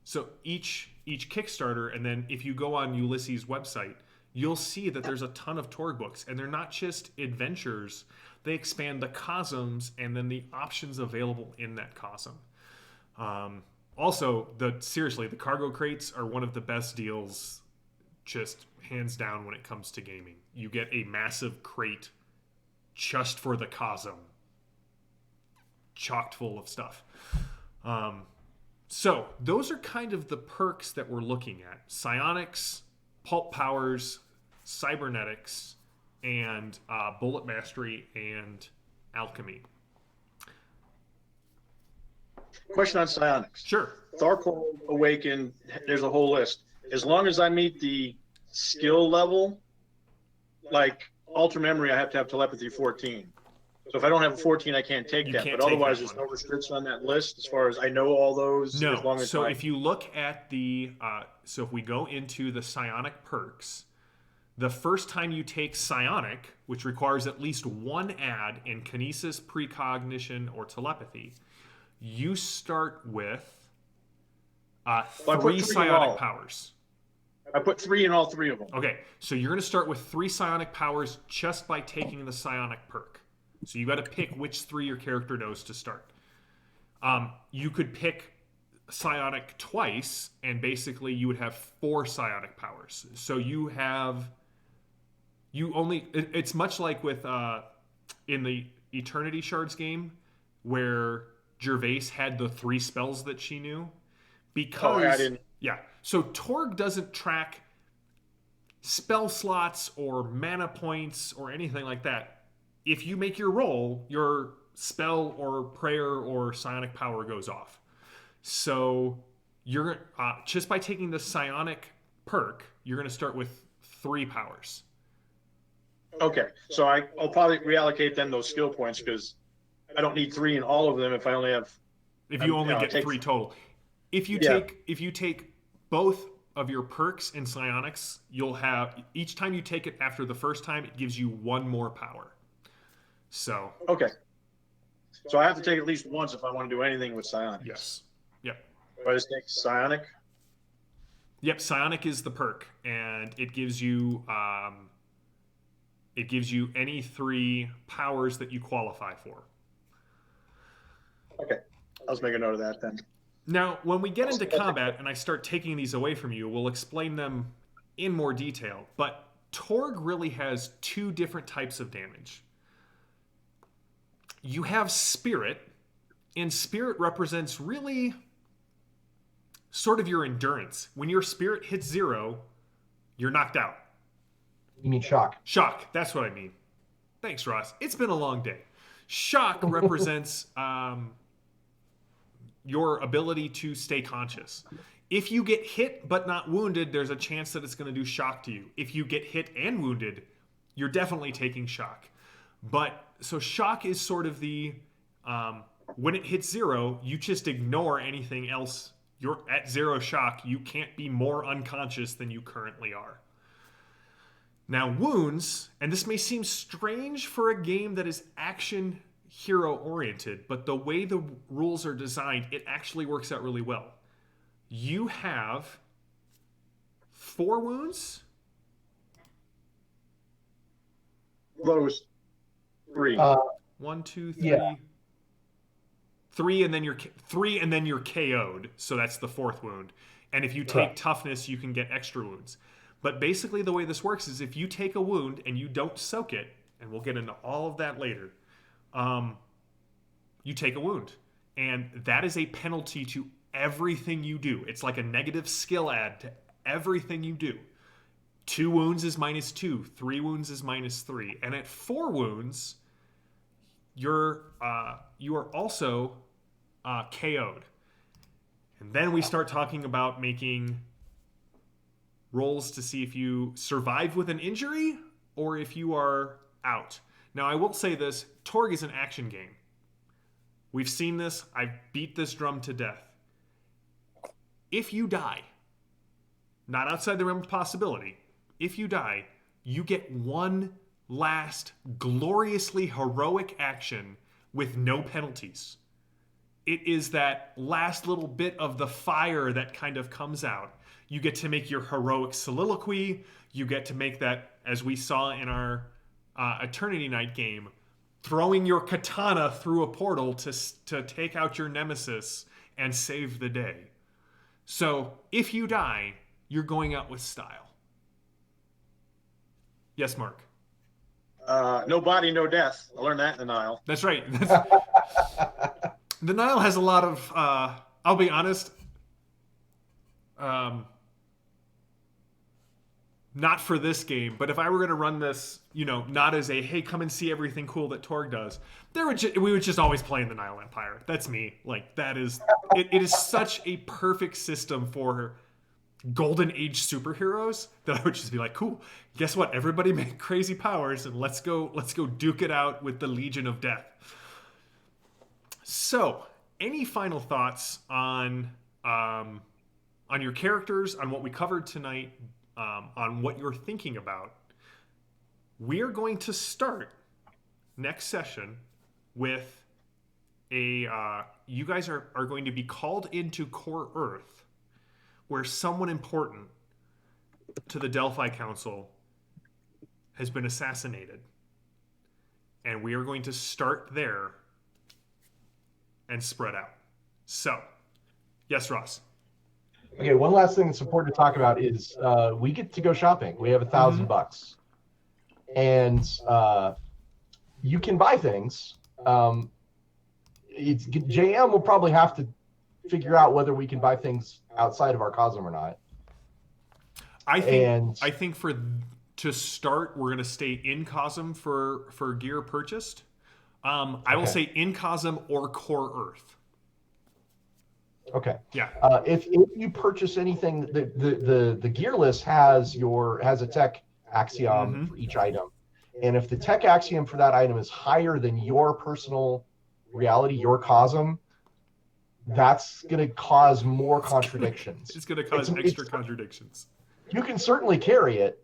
S2: so each Kickstarter, and then if you go on Ulysses' website, you'll see that there's a ton of Torg books, and they're not just adventures. They expand the cosms and then the options available in that cosm. Also, the cargo crates are one of the best deals, just hands down, when it comes to gaming. You get a massive crate just for the cosm, chocked full of stuff. So those are kind of the perks that we're looking at: psionics, pulp powers, cybernetics, and bullet mastery and alchemy.
S1: Question on psionics.
S2: Sure.
S1: Tharkor Awakened, there's a whole list. As long as I meet the skill level, like Alter Memory, I have to have telepathy 14. So if I don't have a 14, I can't take that. But otherwise, there's no restriction on that list as far as I know all those.
S2: No.
S1: As long as
S2: if you look at so if we go into the psionic perks, the first time you take psionic, which requires at least 1 add in kinesis, precognition, or telepathy, you start with 3 psionic powers.
S1: I put 3 in all 3 of them.
S2: Okay, so you're going to start with 3 psionic powers just by taking the psionic perk. So you got to pick which 3 your character knows to start. You could pick psionic twice, and basically you would have 4 psionic powers. So it's much like with in the Eternity Shards game, where Gervais had the 3 spells that she knew. Because so Torg doesn't track spell slots or mana points or anything like that. If you make your roll, your spell or prayer or psionic power goes off. So you're just by taking the psionic perk, you're going to start with 3 powers.
S1: Okay, so I'll probably reallocate then those skill points, because I don't need 3 in all of them if I only have.
S2: If you only get 3 total. If you take both of your perks in psionics, you'll have, each time you take it after the first time, it gives you 1 more power. So
S1: okay, so I have to take it at least once if I want to do anything with psionics.
S2: Yes. Yep.
S1: Do I just take psionic?
S2: Yep, psionic is the perk, and it gives you any 3 powers that you qualify for.
S1: Okay, I'll just make a note of that then.
S2: Now, when we get into combat and I start taking these away from you, we'll explain them in more detail. But Torg really has 2 different types of damage. You have spirit, and spirit represents really sort of your endurance. When your spirit hits 0, you're knocked out.
S3: You mean shock?
S2: Shock, that's what I mean. Thanks, Ross. It's been a long day. Shock represents your ability to stay conscious. If you get hit but not wounded, there's a chance that it's going to do shock to you. If you get hit and wounded, you're definitely taking shock. But so shock is sort of the when it hits 0, you just ignore anything else. You're at 0 shock. You can't be more unconscious than you currently are. Now, wounds, and this may seem strange for a game that is action hero oriented, but the way the rules are designed, it actually works out really well. You have 4 wounds.
S1: Those 3.
S2: 1, 2, 3.
S3: Yeah.
S2: 3 and then you're KO'd, so that's the 4th wound. And if you take toughness, you can get extra wounds. But basically the way this works is if you take a wound and you don't soak it, and we'll get into all of that later, you take a wound. And that is a penalty to everything you do. It's like a negative skill add to everything you do. 2 wounds is -2, 3 wounds is -3. And at 4 wounds, you are also KO'd. And then we start talking about making rolls to see if you survive with an injury or if you are out. Now, I will say this, Torg is an action game. We've seen this. I've beat this drum to death. If you die, not outside the realm of possibility, if you die, you get one last gloriously heroic action with no penalties. It is that last little bit of the fire that kind of comes out. You get to make your heroic soliloquy. You get to make that, as we saw in our Eternity Night game, throwing your katana through a portal to take out your nemesis and save the day. So if you die, you're going out with style. Yes, Mark?
S1: No body, no death. I learned that in the Nile.
S2: That's right. The Nile has a lot of, I'll be honest, not for this game, but if I were going to run this, not as a, hey, come and see everything cool that Torg does, we would just always play in the Nile Empire. That's me. Like, that is, it is such a perfect system for Golden Age superheroes that I would just be like, cool, guess what? Everybody make crazy powers and let's go duke it out with the Legion of Death. So, any final thoughts on your characters, on what we covered tonight, on what you're thinking about? We are going to start next session with you guys are going to be called into Core Earth, where someone important to the Delphi Council has been assassinated. And we are going to start there and spread out. So, yes, Ross.
S3: Okay, one last thing that's important to talk about is we get to go shopping. We have $1,000, and you can buy things. JM will probably have to figure out whether we can buy things outside of our Cosm or not.
S2: I think to start, we're going to stay in Cosm for gear purchased. I will say in Cosm or Core Earth.
S3: Okay.
S2: Yeah.
S3: If you purchase anything, the gear list has a tech axiom for each item, and if the tech axiom for that item is higher than your personal reality, your Cosm, that's going to cause more contradictions.
S2: It's going to cause extra contradictions.
S3: You can certainly carry it.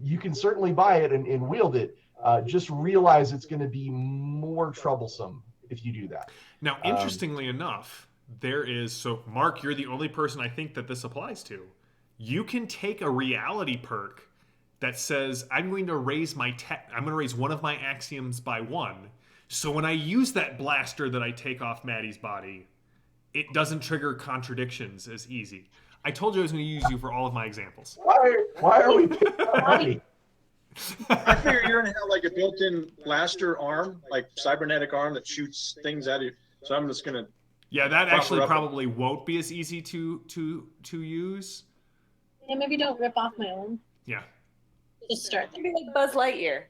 S3: You can certainly buy it and wield it. Just realize it's going to be more troublesome if you do that.
S2: Now, interestingly enough, so Mark, you're the only person I think that this applies to. you can take a reality perk that says I'm going to raise one of my axioms by 1. So when I use that blaster that I take off Maddie's body, it doesn't trigger contradictions as easy. I told you I was going to use you for all of my examples.
S3: Why are we picking on Maddie?
S1: I figure you're gonna have like a built-in blaster arm, like cybernetic arm that shoots things at you. So I'm just gonna.
S2: Yeah, that actually probably won't be as easy to use.
S4: Yeah, maybe don't rip off my own.
S2: Yeah.
S4: Just start there.
S5: Maybe like Buzz Lightyear.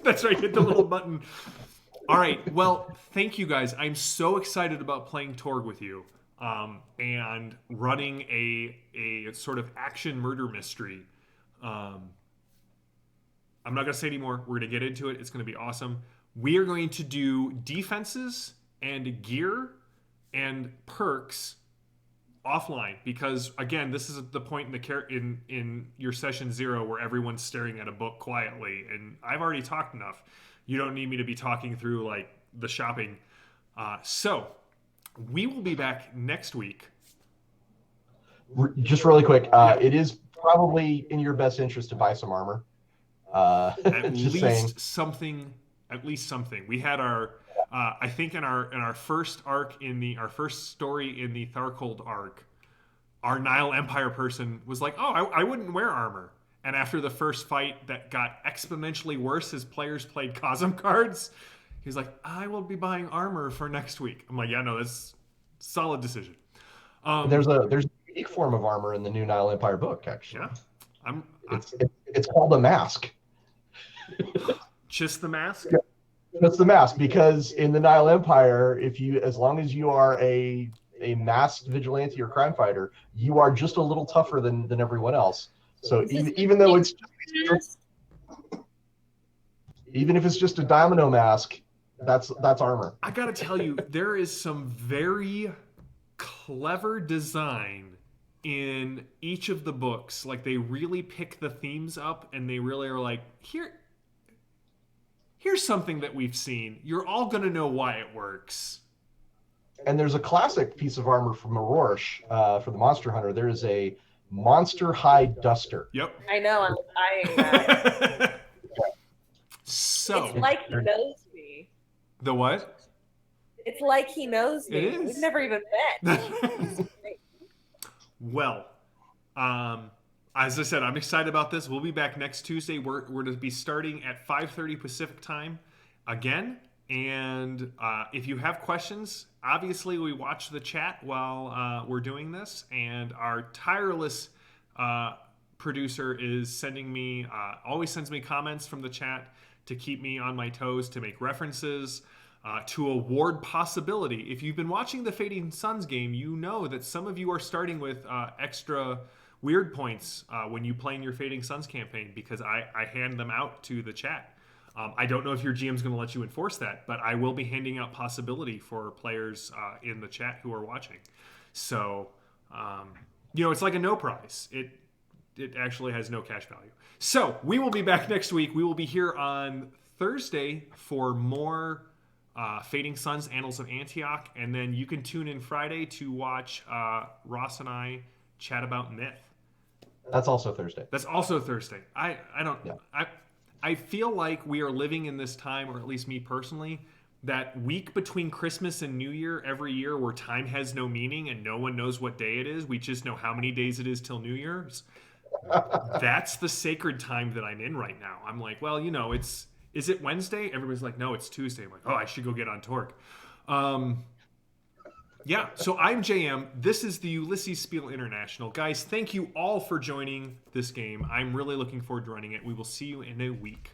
S2: That's right, hit the little button. All right, well, thank you guys. I'm so excited about playing Torg with you and running a sort of action murder mystery. I'm not going to say anymore. We're going to get into it. It's going to be awesome. We are going to do defenses and gear and perks offline because, again, this is the point in your session 0 where everyone's staring at a book quietly, and I've already talked enough. You don't need me to be talking through like the shopping. So we will be back next week.
S3: Just really quick, it is probably in your best interest to buy some armor.
S2: At
S3: just
S2: least
S3: saying.
S2: something. At least something. We had our, I think in our first arc our first story in the Tharcold arc, our Nile Empire person was like, "Oh, I wouldn't wear armor." And after the first fight that got exponentially worse as players played Cosm cards, he's like, "I will be buying armor for next week." I'm like, "Yeah, no, that's a solid decision."
S3: There's a unique form of armor in the new Nile Empire book, actually.
S2: Yeah,
S3: it's called a mask.
S2: Just the mask.
S3: That's the mask, because in the Nile Empire, as long as you are a masked vigilante or crime fighter, you are just a little tougher than everyone else. So even though if it's just a domino mask, that's armor.
S2: I gotta tell you, there is some very clever design in each of the books. Like, they really pick the themes up, and they really are like, here's something that we've seen. You're all gonna know why it works.
S3: And there's a classic piece of armor from Aurorsh for the Monster Hunter. There is a monster hide duster.
S2: Yep.
S5: I know, I'm eyeing that.
S2: So
S5: it's like he knows me.
S2: The what?
S5: It's like he knows me.
S2: It is.
S5: We've never even met.
S2: Well, as I said, I'm excited about this. We'll be back next Tuesday. We're going to be starting at 5:30 Pacific time again. And if you have questions, obviously we watch the chat while we're doing this. And our tireless producer is always sends me comments from the chat to keep me on my toes, to make references, to award possibility. If you've been watching the Fading Suns game, you know that some of you are starting with extra weird points when you play in your Fading Suns campaign, because I hand them out to the chat. I don't know if your GM's going to let you enforce that, but I will be handing out possibility for players in the chat who are watching. So, it's like a no prize. It actually has no cash value. So we will be back next week. We will be here on Thursday for more Fading Suns Annals of Antioch, and then you can tune in Friday to watch Ross and I chat about Myth.
S3: That's also Thursday.
S2: That's also Thursday. I don't. Yeah. I feel like we are living in this time, or at least me personally, that week between Christmas and New Year every year where time has no meaning and no one knows what day it is. We just know how many days it is till New Year's. That's the sacred time that I'm in right now. I'm like, well, is it Wednesday? Everybody's like, no, it's Tuesday. I'm like, oh, I should go get on Torg. Yeah, so I'm JM. This is the Ulysses Spiel International. Guys, thank you all for joining this game. I'm really looking forward to running it. We will see you in a week.